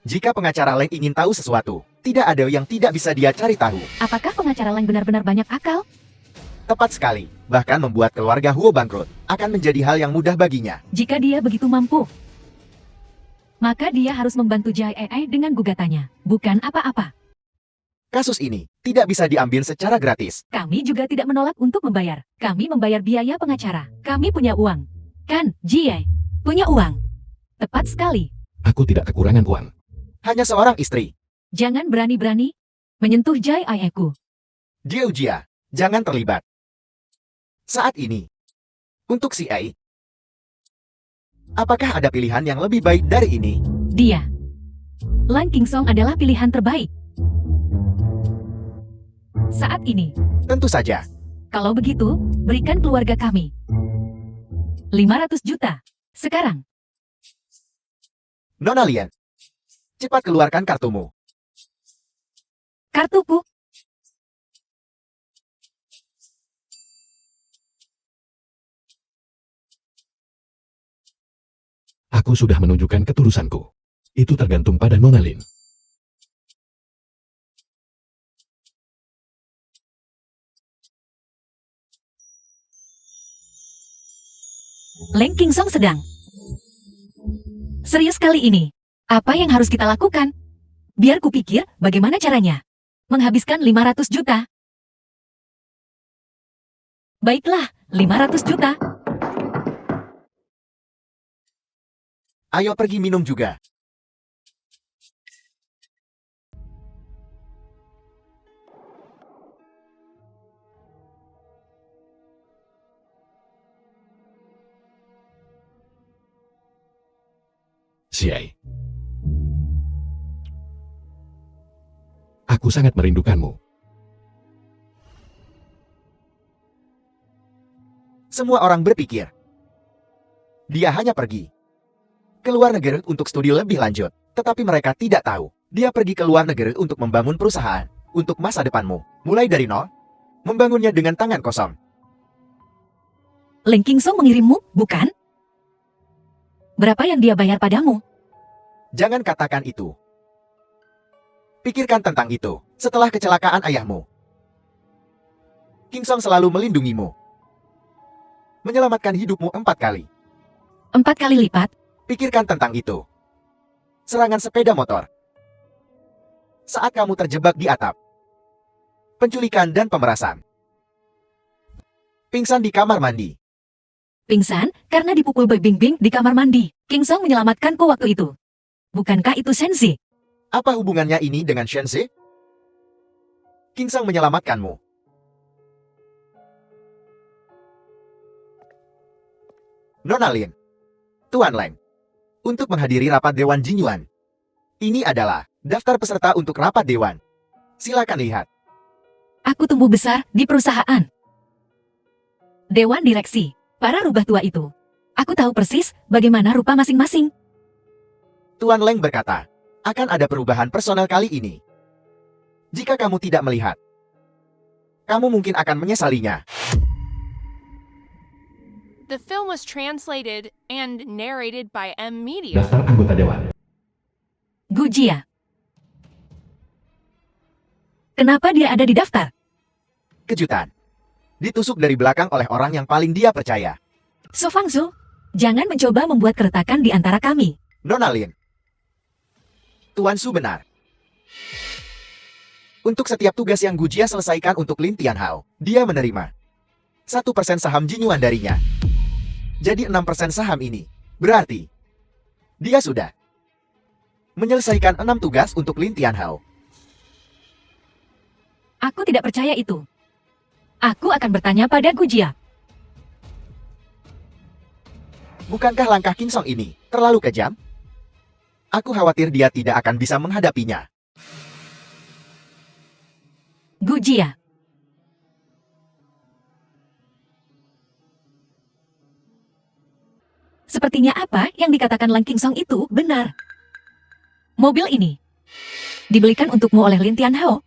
Jika pengacara Leng ingin tahu sesuatu, tidak ada yang tidak bisa dia cari tahu. Apakah pengacara Lang benar-benar banyak akal? Tepat sekali. Bahkan membuat keluarga Huo bangkrut akan menjadi hal yang mudah baginya. Jika dia begitu mampu, maka dia harus membantu Jai Ai dengan gugatannya, bukan apa-apa. Kasus ini tidak bisa diambil secara gratis. Kami juga tidak menolak untuk membayar. Kami membayar biaya pengacara. Kami punya uang. Kan, Jie? Punya uang. Tepat sekali. Aku tidak kekurangan uang. Hanya seorang istri. Jangan berani-berani menyentuh Jai Ai-ku. Dia Ujia, jangan terlibat. Saat ini, untuk si Ai, apakah ada pilihan yang lebih baik dari ini? Dia. Lan Kingsong adalah pilihan terbaik. Saat ini, Tentu saja. kalau begitu, berikan keluarga kami 500 juta. Sekarang. Nona Lien, cepat keluarkan kartumu. Kartuku. Aku sudah menunjukkan ketulusanku. Itu tergantung pada Nona Lin. Leng Kingsong sedang. Serius kali ini. Apa yang harus kita lakukan? Biar kupikir bagaimana caranya. Menghabiskan 500 juta. Baiklah, 500 juta. Ayo pergi minum juga. Xie. Aku sangat merindukanmu. Semua orang berpikir dia hanya pergi ke luar negeri untuk studi lebih lanjut. Tetapi mereka tidak tahu, dia pergi ke luar negeri untuk membangun perusahaan untuk masa depanmu. Mulai dari nol, membangunnya dengan tangan kosong. Ling Qingsong mengirimmu, bukan? Berapa yang dia bayar padamu? Jangan katakan itu. Pikirkan tentang itu. Setelah kecelakaan ayahmu, Qingsong selalu melindungimu. Menyelamatkan hidupmu 4 kali. 4 kali lipat? Pikirkan tentang itu. Serangan sepeda motor. Saat kamu terjebak di atap. Penculikan dan pemerasan. Pingsan di kamar mandi. Pingsan karena dipukul Boy Bingbing di kamar mandi. Qingsong menyelamatkanku waktu itu. Bukankah itu Shenzi? Apa hubungannya ini dengan Shenzi? Qingsong menyelamatkanmu. Nona Lin, Tuan Leng, untuk menghadiri rapat Dewan Jinyuan. Ini adalah daftar peserta untuk rapat Dewan. Silakan lihat. Aku tumbuh besar di perusahaan. Dewan Direksi, para rubah tua itu. Aku tahu persis bagaimana rupa masing-masing. Tuan Leng berkata, akan ada perubahan personel kali ini. Jika kamu tidak melihat, kamu mungkin akan menyesalinya. The film was translated and narrated by M Media. Daftar anggota Dewan. Gu Jia. Kenapa dia ada di daftar? Kejutan. Ditusuk dari belakang oleh orang yang paling dia percaya. So Fangzhu, jangan mencoba membuat keretakan di antara kami. Nona Lin. Tuan Su benar. Untuk setiap tugas yang Gu Jia selesaikan untuk Lin Tianhao, dia menerima 1% saham Jinyuan darinya. Jadi 6% saham ini. Berarti dia sudah menyelesaikan 6 tugas untuk Lin Tianhao. Aku tidak percaya itu. Aku akan bertanya pada Gu Jia. Bukankah langkah Qingsong ini terlalu kejam? Aku khawatir dia tidak akan bisa menghadapinya. Gu Jia. Sepertinya apa yang dikatakan Lang Qingsong itu benar. Mobil ini dibelikan untukmu oleh Lin Tianhao.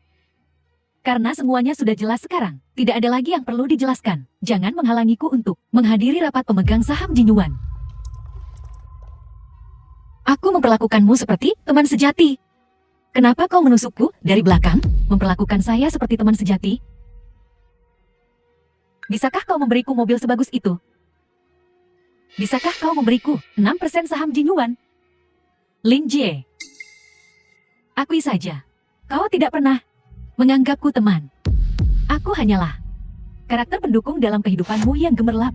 Karena semuanya sudah jelas sekarang, tidak ada lagi yang perlu dijelaskan. Jangan menghalangiku untuk menghadiri rapat pemegang saham Jinyuan. Aku memperlakukanmu seperti teman sejati. Kenapa kau menusukku dari belakang, memperlakukan saya seperti teman sejati? Bisakah kau memberiku mobil sebagus itu? Bisakah kau memberiku 6% saham Jinyuan? Lin Jie. Akui saja, kau tidak pernah menganggapku teman. Aku hanyalah karakter pendukung dalam kehidupanmu yang gemerlap.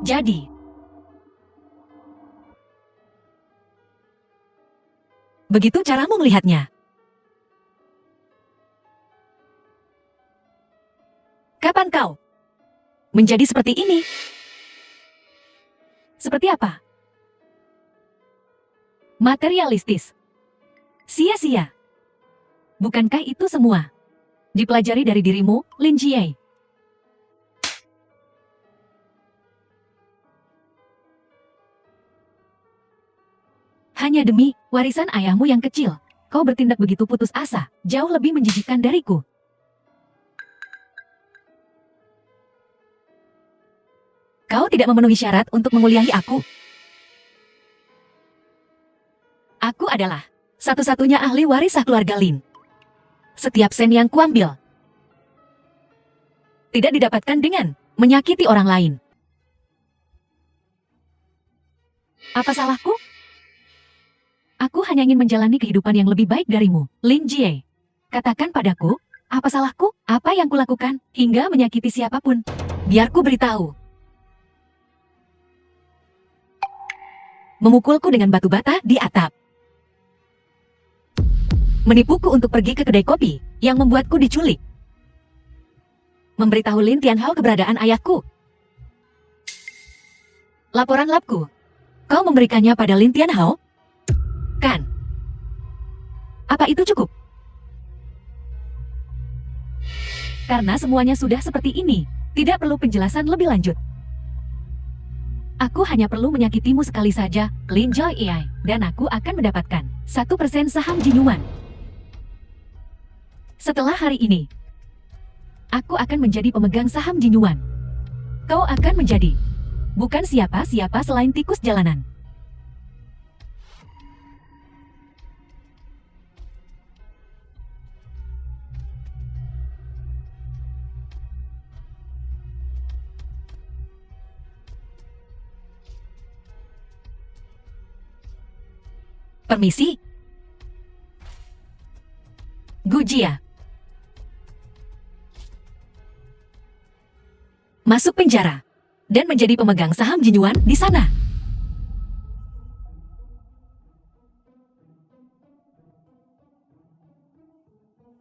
Jadi, begitu caramu melihatnya. Kapan kau menjadi seperti ini? Seperti apa? Materialistis. Sia-sia. Bukankah itu semua dipelajari dari dirimu, Lin Jie? Hanya demi warisan ayahmu yang kecil, kau bertindak begitu putus asa, jauh lebih menjijikkan dariku. Kau tidak memenuhi syarat untuk menguliahi aku. Aku adalah satu-satunya ahli waris sah keluarga Lin. Setiap sen yang kuambil tidak didapatkan dengan menyakiti orang lain. Apa salahku? Aku hanya ingin menjalani kehidupan yang lebih baik darimu, Lin Jie. Katakan padaku, apa salahku? Apa yang kulakukan hingga menyakiti siapapun? Biar ku beritahu. Memukulku dengan batu bata di atap. Menipuku untuk pergi ke kedai kopi yang membuatku diculik. Memberitahu Lin Tianhao keberadaan ayahku. Laporan labku. Kau memberikannya pada Lin Tianhao? Kan? Apa itu cukup? Karena semuanya sudah seperti ini, tidak perlu penjelasan lebih lanjut. Aku hanya perlu menyakitimu sekali saja, Lin Joy AI, dan aku akan mendapatkan 1% saham Jinyuan. Setelah hari ini, aku akan menjadi pemegang saham Jinyuan. Kau akan menjadi bukan siapa-siapa selain tikus jalanan. Permisi. Gujia. Masuk penjara dan menjadi pemegang saham Jinyuan di sana.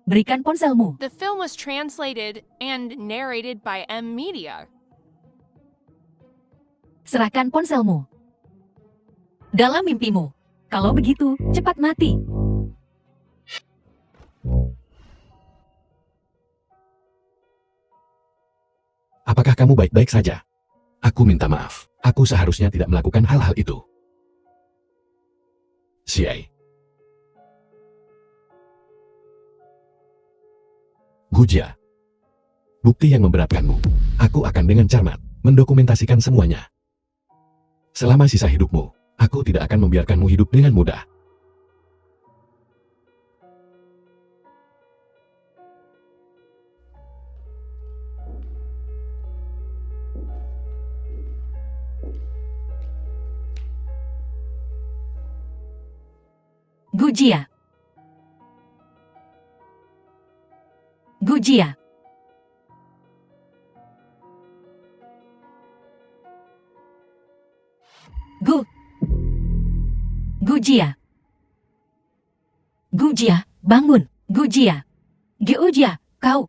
Berikan ponselmu. The film was translated and narrated by M Media. Serahkan ponselmu. Dalam mimpimu. Kalau begitu, cepat mati. Apakah kamu baik-baik saja? Aku minta maaf. Aku seharusnya tidak melakukan hal-hal itu. Xiai. Gujia. Bukti yang memberatkanmu. Aku akan dengan cermat mendokumentasikan semuanya. Selama sisa hidupmu, aku tidak akan membiarkanmu hidup dengan mudah. Gujia. Gujia. Gujia. Gujia, bangun. Gujia. Geujia, kau.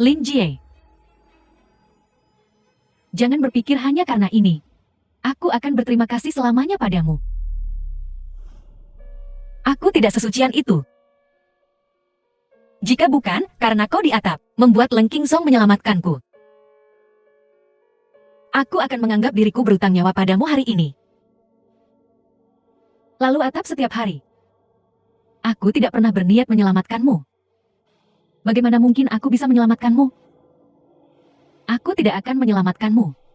Lin Jie. Jangan berpikir hanya karena ini. Aku akan berterima kasih selamanya padamu. Aku tidak sesucian itu. Jika bukan, karena kau di atap, membuat Leng Qingsong menyelamatkanku. Aku akan menganggap diriku berutang nyawa padamu hari ini. Lalu atap setiap hari. Aku tidak pernah berniat menyelamatkanmu. Bagaimana mungkin aku bisa menyelamatkanmu? Aku tidak akan menyelamatkanmu.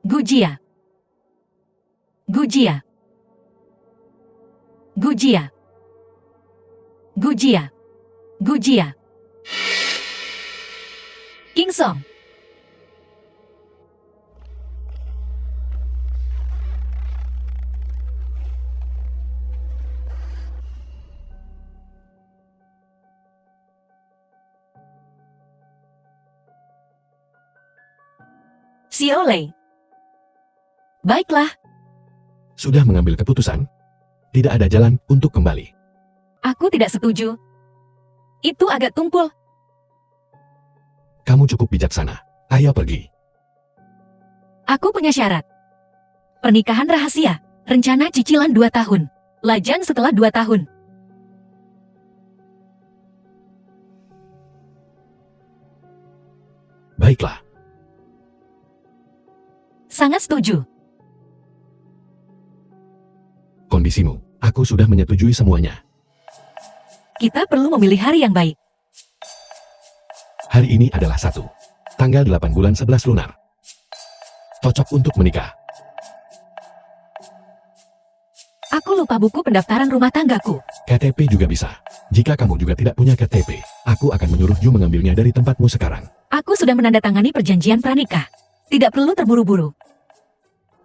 Gujia. Gujia. Gujia. Gujia. Gujia. Qingsong. Xiaolei. Baiklah. Sudah mengambil keputusan? Tidak ada jalan untuk kembali. Aku tidak setuju. Itu agak tumpul. Kamu cukup bijaksana. Ayo pergi. Aku punya syarat. Pernikahan rahasia. Rencana cicilan 2 tahun. Lajang setelah 2 tahun. Baiklah. Sangat setuju. Kondisimu, aku sudah menyetujui semuanya. Kita perlu memilih hari yang baik. Hari ini adalah 1. Tanggal 8 bulan 11 lunar. Cocok untuk menikah. Aku lupa buku pendaftaran rumah tanggaku. KTP juga bisa. Jika kamu juga tidak punya KTP, aku akan menyuruh Ju mengambilnya dari tempatmu sekarang. Aku sudah menandatangani perjanjian pranikah. Tidak perlu terburu-buru.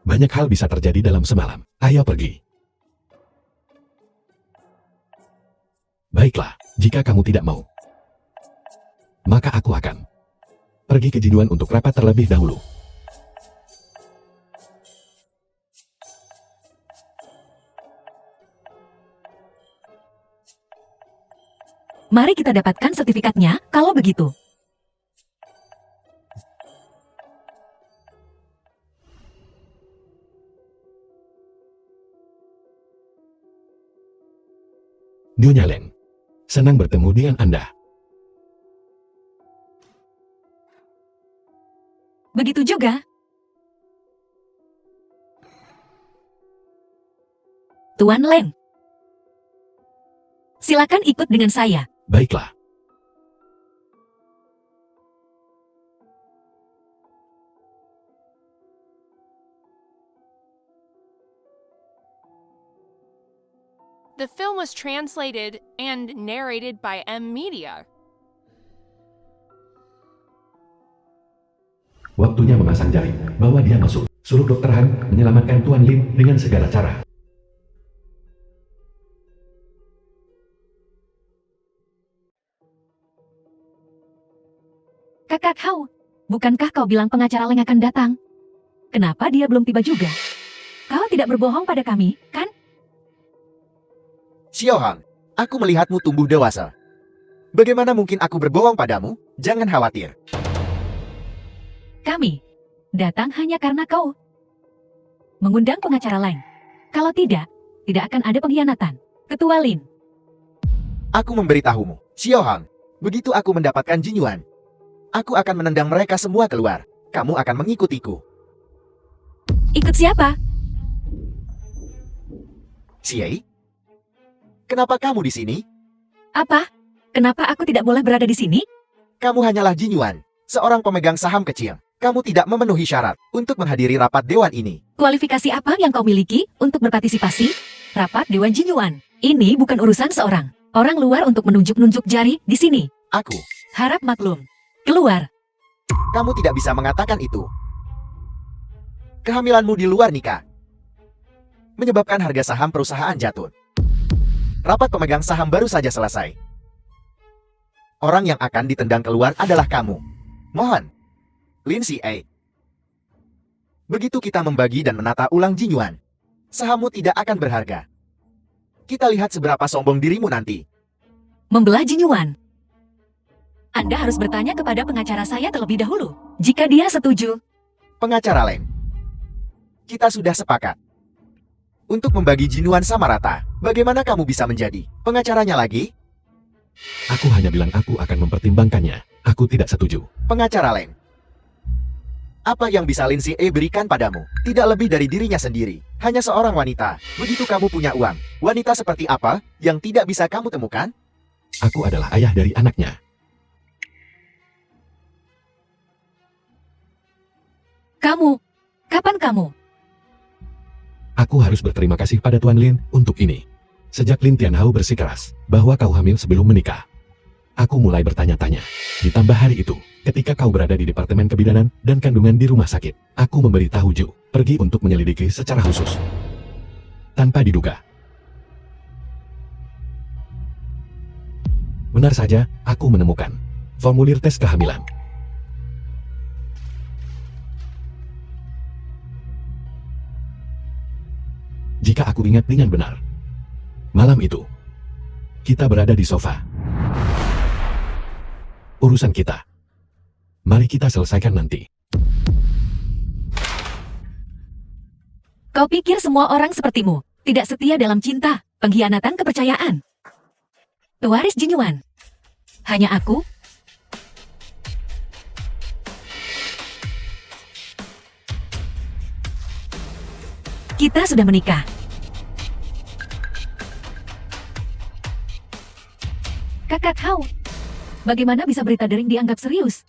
Banyak hal bisa terjadi dalam semalam. Ayo pergi. Baiklah, jika kamu tidak mau, maka aku akan pergi ke Jinyuan untuk rapat terlebih dahulu. Mari kita dapatkan sertifikatnya, kalau begitu. Nyonya Leng, senang bertemu dengan Anda. Begitu juga. Tuan Leng. Silakan ikut dengan saya. Baiklah. The film was translated and narrated by M Media. Waktunya memasang jaring. Bawa dia masuk. Suruh Dr. Han menyelamatkan Tuan Lin dengan segala cara. Kakak Hao, bukankah kau bilang pengacara Leng akan datang? Kenapa dia belum tiba juga? Kau tidak berbohong pada kami, kan? Xiao Han, aku melihatmu tumbuh dewasa. Bagaimana mungkin aku berbohong padamu? Jangan khawatir. Kami datang hanya karena kau mengundang pengacara Leng. Kalau tidak akan ada pengkhianatan. Ketua Lin. Aku memberitahumu, Xiao Han. Begitu aku mendapatkan Jinyuan, aku akan menendang mereka semua keluar. Kamu akan mengikutiku. Ikut siapa? Xiei? Kenapa kamu di sini? Apa? Kenapa aku tidak boleh berada di sini? Kamu hanyalah Jinyuan, seorang pemegang saham kecil. Kamu tidak memenuhi syarat untuk menghadiri rapat dewan ini. Kualifikasi apa yang kau miliki untuk berpartisipasi? Rapat Dewan Jinyuan. Ini bukan urusan seorang orang luar untuk menunjuk-nunjuk jari di sini. Aku. Harap maklum. Keluar. Kamu tidak bisa mengatakan itu. Kehamilanmu di luar nikah menyebabkan harga saham perusahaan jatuh. Rapat pemegang saham baru saja selesai. Orang yang akan ditendang keluar adalah kamu. Mohon. Lin Xie. Begitu kita membagi dan menata ulang Jinyuan, sahammu tidak akan berharga. Kita lihat seberapa sombong dirimu nanti. Membelah Jinyuan. Anda harus bertanya kepada pengacara saya terlebih dahulu. Jika dia setuju. Pengacara Leng, kita sudah sepakat untuk membagi Jinyuan sama rata. Bagaimana kamu bisa menjadi pengacaranya lagi? Aku hanya bilang aku akan mempertimbangkannya. Aku tidak setuju. Pengacara Leng, apa yang bisa Lin Xie berikan padamu? Tidak lebih dari dirinya sendiri. Hanya seorang wanita. Begitu kamu punya uang, wanita seperti apa yang tidak bisa kamu temukan? Aku adalah ayah dari anaknya. Kamu. Kapan kamu? Aku harus berterima kasih pada Tuan Lin untuk ini. Sejak Lin Tianhao bersikeras bahwa kau hamil sebelum menikah, aku mulai bertanya-tanya. Ditambah hari itu, ketika kau berada di Departemen Kebidanan dan Kandungan di rumah sakit, aku memberitahu Ju pergi untuk menyelidiki secara khusus. Tanpa diduga. Benar saja, aku menemukan formulir tes kehamilan. Jika aku ingat dengan benar, malam itu, kita berada di sofa. Urusan kita. Mari kita selesaikan nanti. Kau pikir semua orang sepertimu tidak setia dalam cinta, pengkhianatan kepercayaan. Pewaris Jinyuan. Hanya aku. Kita sudah menikah. Kakak Hao, bagaimana bisa berita daring dianggap serius?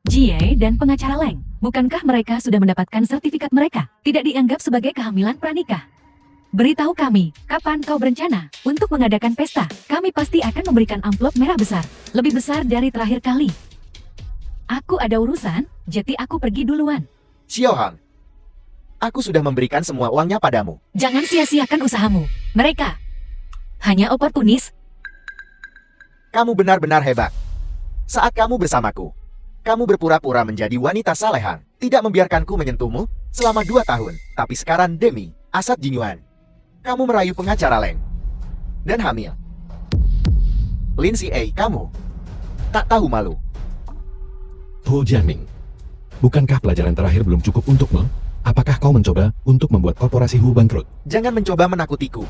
Jie dan pengacara Leng, bukankah mereka sudah mendapatkan sertifikat mereka? Tidak dianggap sebagai kehamilan pranikah. Beritahu kami, kapan kau berencana untuk mengadakan pesta? Kami pasti akan memberikan amplop merah besar, lebih besar dari terakhir kali. Aku ada urusan, jadi aku pergi duluan. Xiao Han, aku sudah memberikan semua uangnya padamu. Jangan sia-siakan usahamu. Mereka hanya oportunis. Kamu benar-benar hebat. Saat kamu bersamaku, kamu berpura-pura menjadi wanita salehan, tidak membiarkanku menyentuhmu selama 2 tahun. Tapi sekarang demi Asat Jinyuan, kamu merayu pengacara Leng dan hamil. Lindsay A, kamu tak tahu malu. Huo Jianming, bukankah pelajaran terakhir belum cukup untukmu? Apakah kau mencoba untuk membuat korporasi Huo bangkrut? Jangan mencoba menakutiku.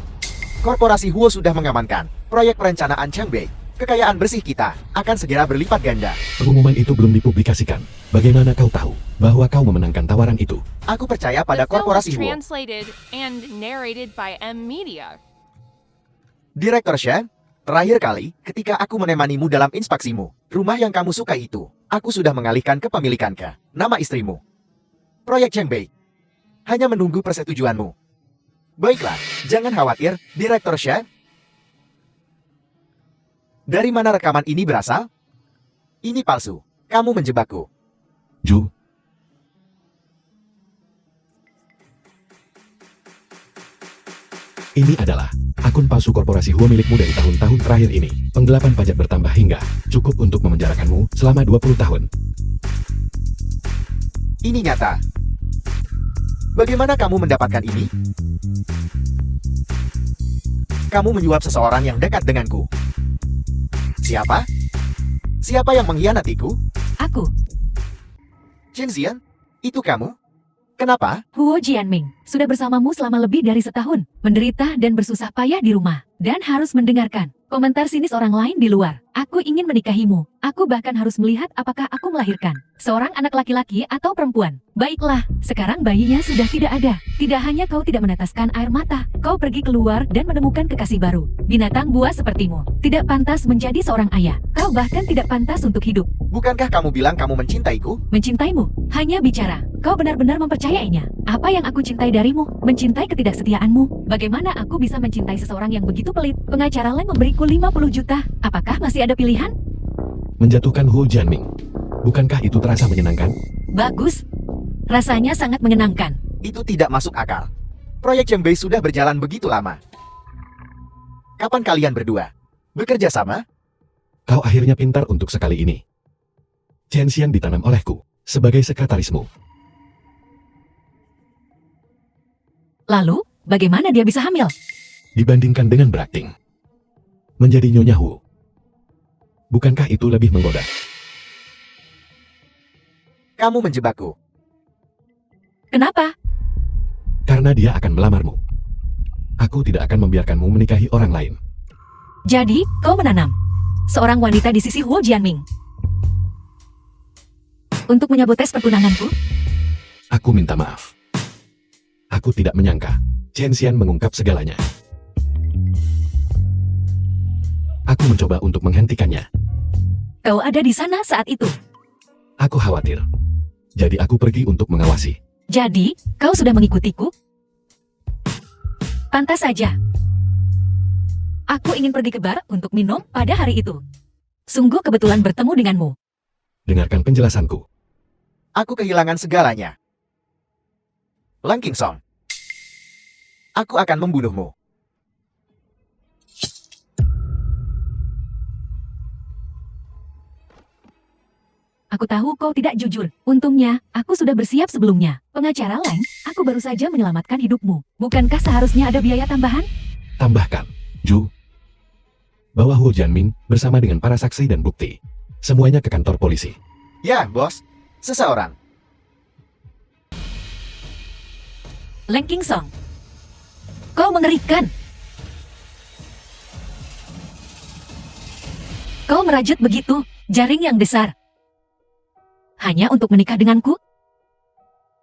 Korporasi Huo sudah mengamankan proyek perencanaan Changbei. Kekayaan bersih kita akan segera berlipat ganda. Pengumuman itu belum dipublikasikan. Bagaimana kau tahu bahwa kau memenangkan tawaran itu? Aku percaya pada The film was korporasi Huo. translated and narrated by M Media. Direktur Shen, terakhir kali ketika aku menemanimu dalam inspeksimu, rumah yang kamu suka itu, aku sudah mengalihkan kepemilikan ke nama istrimu. Proyek Changbei hanya menunggu persetujuanmu. Baiklah, jangan khawatir, Direktur Shen. Dari mana rekaman ini berasal? Ini palsu. Kamu menjebakku. Ju, ini adalah akun palsu korporasi Huo milikmu dari tahun-tahun terakhir ini. Penggelapan pajak bertambah hingga cukup untuk memenjarakanmu selama 20 tahun. Ini nyata. Bagaimana kamu mendapatkan ini? Kamu menyuap seseorang yang dekat denganku. Siapa? Siapa yang mengkhianatiku? Aku, Chen Xian? Itu kamu? Kenapa? Huo Jianming, sudah bersamamu selama lebih dari setahun, menderita dan bersusah payah di rumah, dan harus mendengarkan komentar sinis orang lain di luar. Aku ingin menikahimu. Aku bahkan harus melihat apakah aku melahirkan seorang anak laki-laki atau perempuan. Baiklah, sekarang bayinya sudah tidak ada. Tidak hanya kau tidak meneteskan air mata, kau pergi keluar dan menemukan kekasih baru. Binatang buas sepertimu tidak pantas menjadi seorang ayah. Kau bahkan tidak pantas untuk hidup. Bukankah kamu bilang kamu mencintaiku? Mencintaimu, hanya bicara. Kau benar-benar mempercayainya. Apa yang aku cintai darimu? Mencintai ketidaksetiaanmu. Bagaimana aku bisa mencintai seseorang yang begitu pelit? Pengacara Leng memberiku 50 juta. Apakah masih ada pilihan? Menjatuhkan Huo Jianming. Bukankah itu terasa menyenangkan? Bagus. Rasanya sangat menyenangkan. Itu tidak masuk akal. Proyek Changbei sudah berjalan begitu lama. Kapan kalian berdua bekerja sama? Kau akhirnya pintar untuk sekali ini. Chen Xian ditanam olehku sebagai sekretarismu. Lalu, bagaimana dia bisa hamil? Dibandingkan dengan berakting menjadi Nyonya Huo, bukankah itu lebih menggoda? Kamu menjebakku. Kenapa? Karena dia akan melamarmu. Aku tidak akan membiarkanmu menikahi orang lain. Jadi, kau menanam seorang wanita di sisi Huo Jianming untuk menyabotes pertunanganku? Aku minta maaf. Aku tidak menyangka Chen Xian mengungkap segalanya. Aku mencoba untuk menghentikannya. Kau ada di sana saat itu. Aku khawatir. Jadi aku pergi untuk mengawasi. Jadi, kau sudah mengikutiku? Pantas saja. Aku ingin pergi ke bar untuk minum pada hari itu. Sungguh kebetulan bertemu denganmu. Dengarkan penjelasanku. Aku kehilangan segalanya. Lang Qingsong. Aku akan membunuhmu. Aku tahu kau tidak jujur. Untungnya, aku sudah bersiap sebelumnya. Pengacara Leng, aku baru saja menyelamatkan hidupmu. Bukankah seharusnya ada biaya tambahan? Tambahkan, Ju, bawa Huo Jianming bersama dengan para saksi dan bukti. Semuanya ke kantor polisi. Ya, bos. Seseorang. Leng Qingsong, kau mengerikan. Kau merajut begitu, jaring yang besar. Hanya untuk menikah denganku?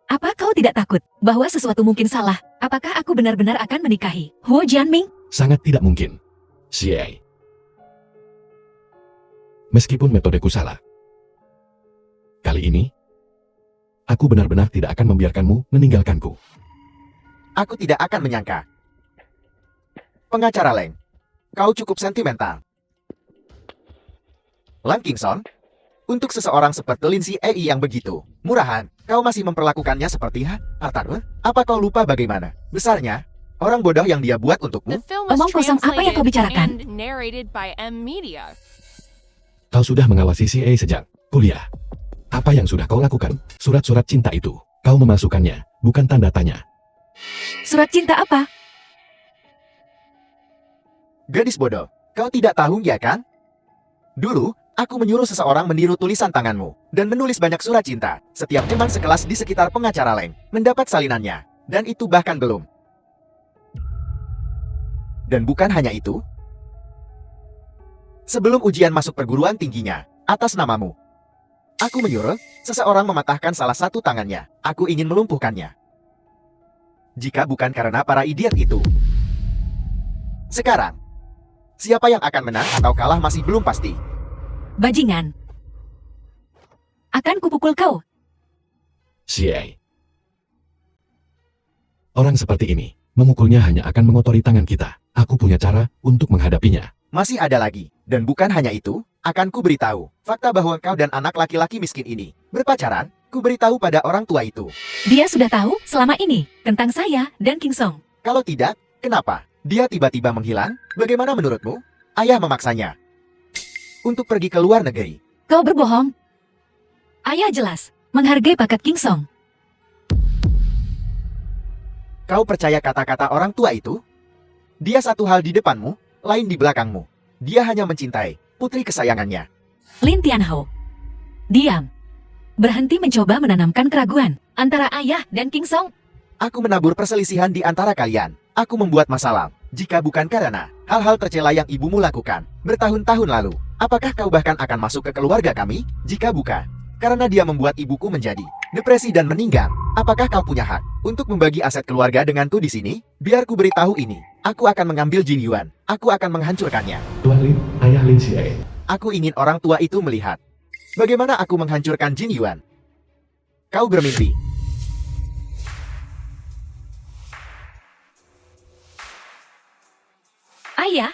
Apa kau tidak takut bahwa sesuatu mungkin salah? Apakah aku benar-benar akan menikahi Huo Jianming? Sangat tidak mungkin. Xie. Meskipun metodeku salah. Kali ini, aku benar-benar tidak akan membiarkanmu meninggalkanku. Aku tidak akan menyangka. Pengacara Leng, kau cukup sentimental. Lang Qingsong, untuk seseorang seperti Lindsay Ei yang begitu murahan, kau masih memperlakukannya seperti harta? Apa kau lupa bagaimana besarnya orang bodoh yang dia buat untukmu? The film was Omong kosong apa yang kau translated bicarakan? and narrated by M Media. Kau sudah mengawasi Xie sejak kuliah. Apa yang sudah kau lakukan? Surat-surat cinta itu, kau memasukkannya, bukan tanda tanya. Surat cinta apa? Gadis bodoh, kau tidak tahu ya kan? Dulu, aku menyuruh seseorang meniru tulisan tanganmu dan menulis banyak surat cinta. Setiap teman sekelas di sekitar pengacara Leng mendapat salinannya, dan itu bahkan belum. Dan bukan hanya itu. Sebelum ujian masuk perguruan tingginya, atas namamu, aku menyuruh seseorang mematahkan salah satu tangannya. Aku ingin melumpuhkannya. Jika bukan karena para idiot itu. Sekarang, siapa yang akan menang atau kalah masih belum pasti. Bajingan. Akan kupukul kau. Xie. Orang seperti ini, memukulnya hanya akan mengotori tangan kita. Aku punya cara untuk menghadapinya. Masih ada lagi, dan bukan hanya itu, akan ku beritahu fakta bahwa kau dan anak laki-laki miskin ini berpacaran. Ku beritahu pada orang tua itu. Dia sudah tahu selama ini tentang saya dan King Song. Kalau tidak, kenapa dia tiba-tiba menghilang? Bagaimana menurutmu? Ayah memaksanya untuk pergi ke luar negeri. Kau berbohong. Ayah jelas menghargai bakat King Song. Kau percaya kata-kata orang tua itu? Dia satu hal di depanmu, lain di belakangmu. Dia hanya mencintai putri kesayangannya. Lin Tianhao. Diam. Berhenti mencoba menanamkan keraguan antara ayah dan King Song. Aku menabur perselisihan di antara kalian. Aku membuat masalah. Jika bukan karena hal-hal tercela yang ibumu lakukan bertahun-tahun lalu, apakah kau bahkan akan masuk ke keluarga kami? Jika bukan, karena dia membuat ibuku menjadi depresi dan meninggal, apakah kau punya hak untuk membagi aset keluarga denganku di sini? Biar ku beritahu ini. Aku akan mengambil Jin Yuan. Aku akan menghancurkannya. Tuan Lin, ayah Lin Xie. Aku ingin orang tua itu melihat bagaimana aku menghancurkan Jin Yuan. Kau bermimpi. Ayah,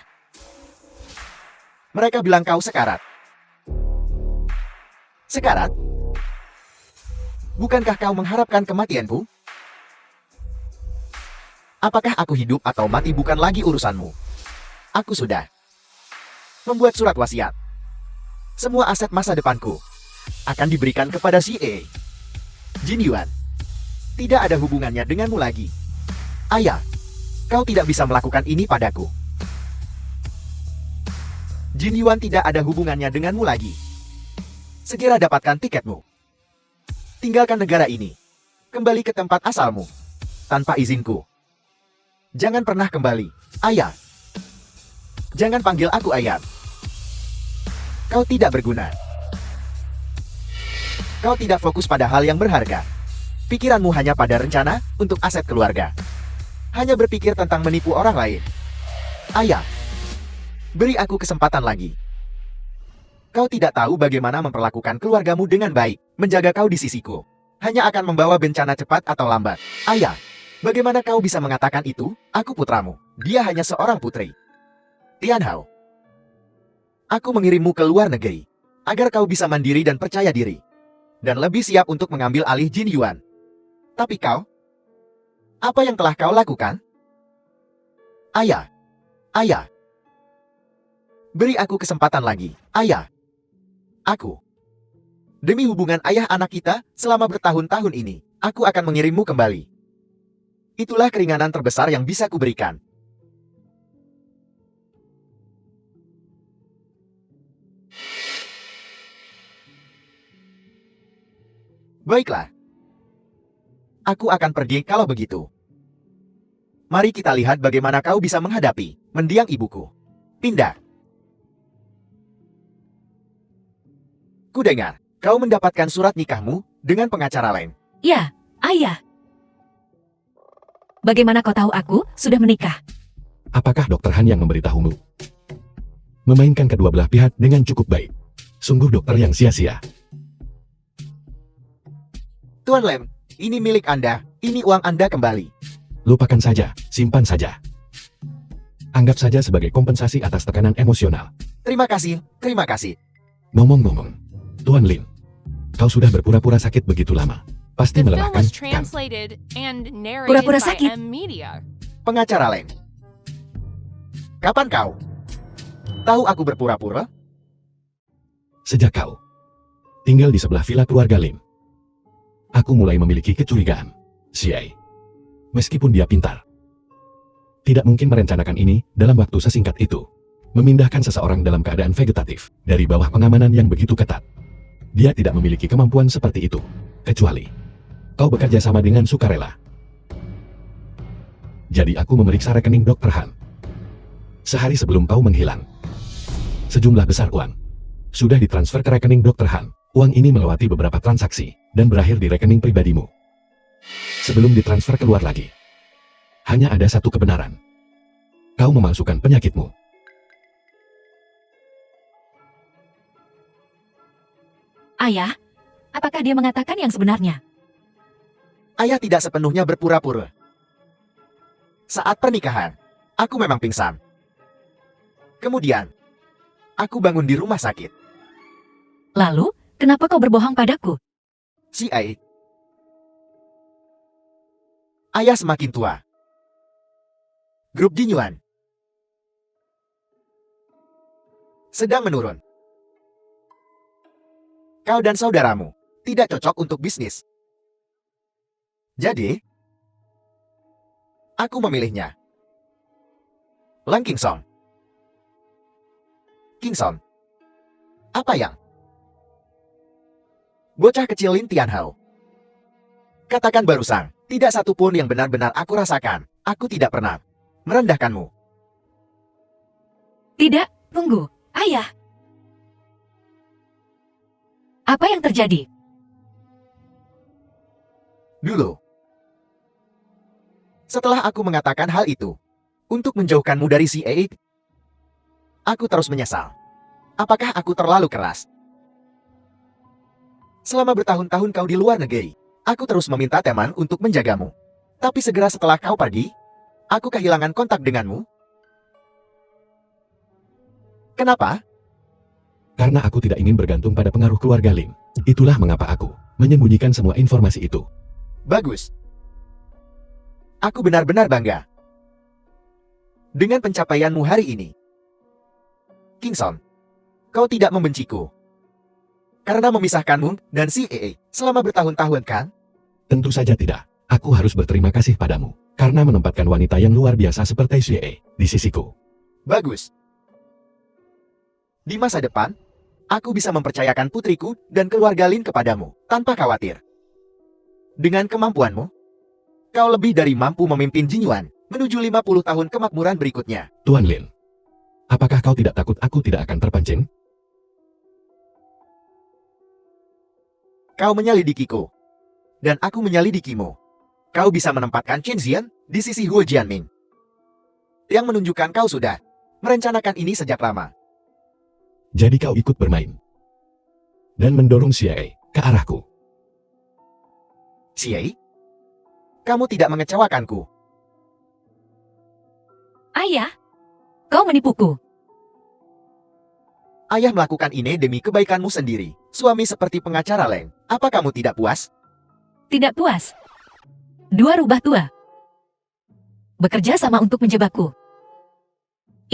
Mereka bilang kau sekarat. Sekarat? Bukankah kau mengharapkan kematianku? Apakah aku hidup atau mati bukan lagi urusanmu. Aku sudah membuat surat wasiat. Semua aset masa depanku akan diberikan kepada si E. Jin Yuan tidak ada hubungannya denganmu lagi. Ayah, kau tidak bisa melakukan ini padaku. Jin Yuan tidak ada hubungannya denganmu lagi. Segera dapatkan tiketmu. Tinggalkan negara ini. Kembali ke tempat asalmu. Tanpa izinku. Jangan pernah kembali. Ayah. Jangan panggil aku ayah. Kau tidak berguna. Kau tidak fokus pada hal yang berharga. Pikiranmu hanya pada rencana untuk aset keluarga. Hanya berpikir tentang menipu orang lain. Ayah. Beri aku kesempatan lagi. Kau tidak tahu bagaimana memperlakukan keluargamu dengan baik. Menjaga kau di sisiku hanya akan membawa bencana cepat atau lambat. Ayah, bagaimana kau bisa mengatakan itu? Aku putramu. Dia hanya seorang putri. Tianhao, aku mengirimmu ke luar negeri agar kau bisa mandiri dan percaya diri. Dan lebih siap untuk mengambil alih Jin Yuan. Tapi kau, apa yang telah kau lakukan? Ayah, ayah. Beri aku kesempatan lagi, ayah. Aku. Demi hubungan ayah anak kita selama bertahun-tahun ini, aku akan mengirimmu kembali. Itulah keringanan terbesar yang bisa kuberikan. Baiklah. Aku akan pergi kalau begitu. Mari kita lihat bagaimana kau bisa menghadapi mendiang ibuku. Pindah. Kudengar, kau mendapatkan surat nikahmu dengan pengacara lain. ya, ayah. Bagaimana kau tahu aku sudah menikah? Apakah Dr. Han yang memberitahumu? Memainkan kedua belah pihak dengan cukup baik. Sungguh dokter yang sia-sia. Tuan Lem, ini milik Anda, ini uang Anda kembali. Lupakan saja, simpan saja. Anggap saja sebagai kompensasi atas tekanan emosional. Terima kasih, terima kasih. Ngomong-ngomong, Tuan Lin, kau sudah berpura-pura sakit begitu lama. Pasti The film melelahkan, was kan? translated and narrated Pura-pura by sakit. M Media. Pengacara Lem. Kapan kau tahu aku berpura-pura? Sejak kau tinggal di sebelah villa keluarga Lim, aku mulai memiliki kecurigaan. Xie, meskipun dia pintar, tidak mungkin merencanakan ini dalam waktu sesingkat itu. memindahkan seseorang dalam keadaan vegetatif dari bawah pengamanan yang begitu ketat. Dia tidak memiliki kemampuan seperti itu, kecuali kau bekerja sama dengan sukarela. Jadi aku memeriksa rekening Dr. Han. Sehari sebelum kau menghilang, sejumlah besar uang sudah ditransfer ke rekening Dr. Han. Uang ini melewati beberapa transaksi dan berakhir di rekening pribadimu. Sebelum ditransfer keluar lagi, hanya ada satu kebenaran. Kau memalsukan penyakitmu. Ayah, apakah dia mengatakan yang sebenarnya? Ayah tidak sepenuhnya berpura-pura. Saat pernikahan, aku memang pingsan. Kemudian, aku bangun di rumah sakit. Lalu, kenapa kau berbohong padaku? Si Ai. Ayah semakin tua. Grup Jinyuan sedang menurun. Kau dan saudaramu tidak cocok untuk bisnis. Jadi, aku memilihnya. Lang Kingsong. Kingson. Apa yang? Bocah kecil Lin Tianhao. Katakan barusan, tidak satu pun yang benar-benar aku rasakan. Aku tidak pernah merendahkanmu. Tidak, tunggu, ayah. Apa yang terjadi? Dulu, setelah aku mengatakan hal itu, untuk menjauhkanmu dari si Ei, aku terus menyesal. Apakah aku terlalu keras? Selama bertahun-tahun kau di luar negeri, aku terus meminta teman untuk menjagamu. Tapi segera setelah kau pergi, aku kehilangan kontak denganmu. Kenapa? Karena aku tidak ingin bergantung pada pengaruh keluarga Lin. Itulah mengapa aku menyembunyikan semua informasi itu. Bagus. Aku benar-benar bangga dengan pencapaianmu hari ini. Kingson, kau tidak membenciku karena memisahkanmu dan si Ee selama bertahun-tahun, kan? Tentu saja tidak. Aku harus berterima kasih padamu karena menempatkan wanita yang luar biasa seperti Xie di sisiku. Bagus. Di masa depan, aku bisa mempercayakan putriku dan keluarga Lin kepadamu tanpa khawatir. Dengan kemampuanmu, kau lebih dari mampu memimpin Jinyuan menuju 50 tahun kemakmuran berikutnya. Tuan Lin, apakah kau tidak takut aku tidak akan terpancing? Kau menyelidikiku, dan aku menyelidikimu. Kau bisa menempatkan Chen Xian di sisi Huo Jianming, yang menunjukkan kau sudah merencanakan ini sejak lama. Jadi kau ikut bermain dan mendorong Xie ke arahku. Xie, kamu tidak mengecewakanku. Ayah, kau menipuku. Ayah melakukan ini demi kebaikanmu sendiri. Suami seperti pengacara Leng, apa kamu tidak puas? Tidak puas. Dua rubah tua bekerja sama untuk menjebakku.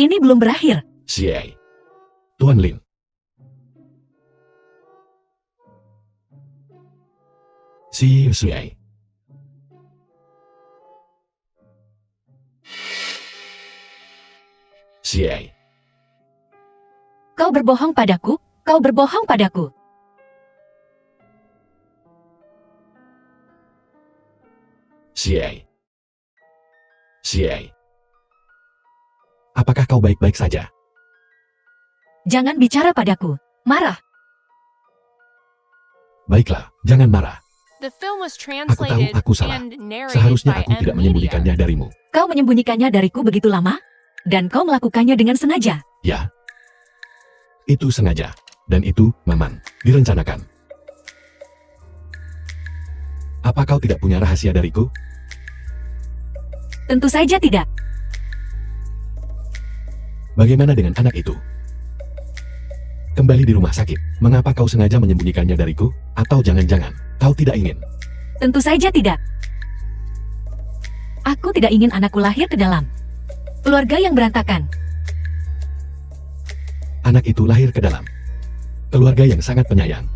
Ini belum berakhir. Xie, Tuan Lin. Si Xie. Xie. Kau berbohong padaku, kau berbohong padaku. Xie. Xie. Apakah kau baik-baik saja? Jangan bicara padaku. Marah. Baiklah, jangan marah. The film was Aku tahu translated aku salah. and narrated Seharusnya by aku tidak M. menyembunyikannya Media. darimu. Kau menyembunyikannya dariku begitu lama? Dan kau melakukannya dengan sengaja. Ya. Itu sengaja. Dan itu, memang, direncanakan. Apa kau tidak punya rahasia dariku? Tentu saja tidak. Bagaimana dengan anak itu? Kembali di rumah sakit, mengapa kau sengaja menyembunyikannya dariku? Atau jangan-jangan, kau tidak ingin? Tentu saja tidak. Aku tidak ingin anakku lahir ke dalam keluarga yang berantakan. Anak itu lahir ke dalam keluarga yang sangat penyayang.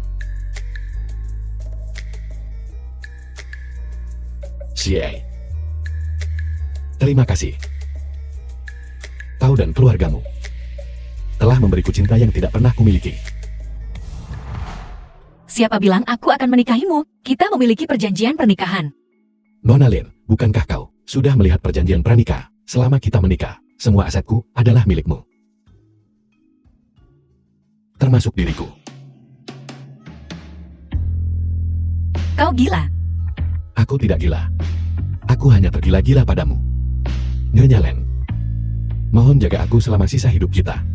Xie. Terima kasih. Kau dan keluargamu telah memberiku cinta yang tidak pernah kumiliki. Siapa bilang aku akan menikahimu? Kita memiliki perjanjian pernikahan. Nona Lin, bukankah kau sudah melihat perjanjian pranikah? Selama kita menikah, semua asetku adalah milikmu. Termasuk diriku. Kau gila. Aku tidak gila. Aku hanya tergila-gila padamu. Nyonya Len, mohon jaga aku selama sisa hidup kita.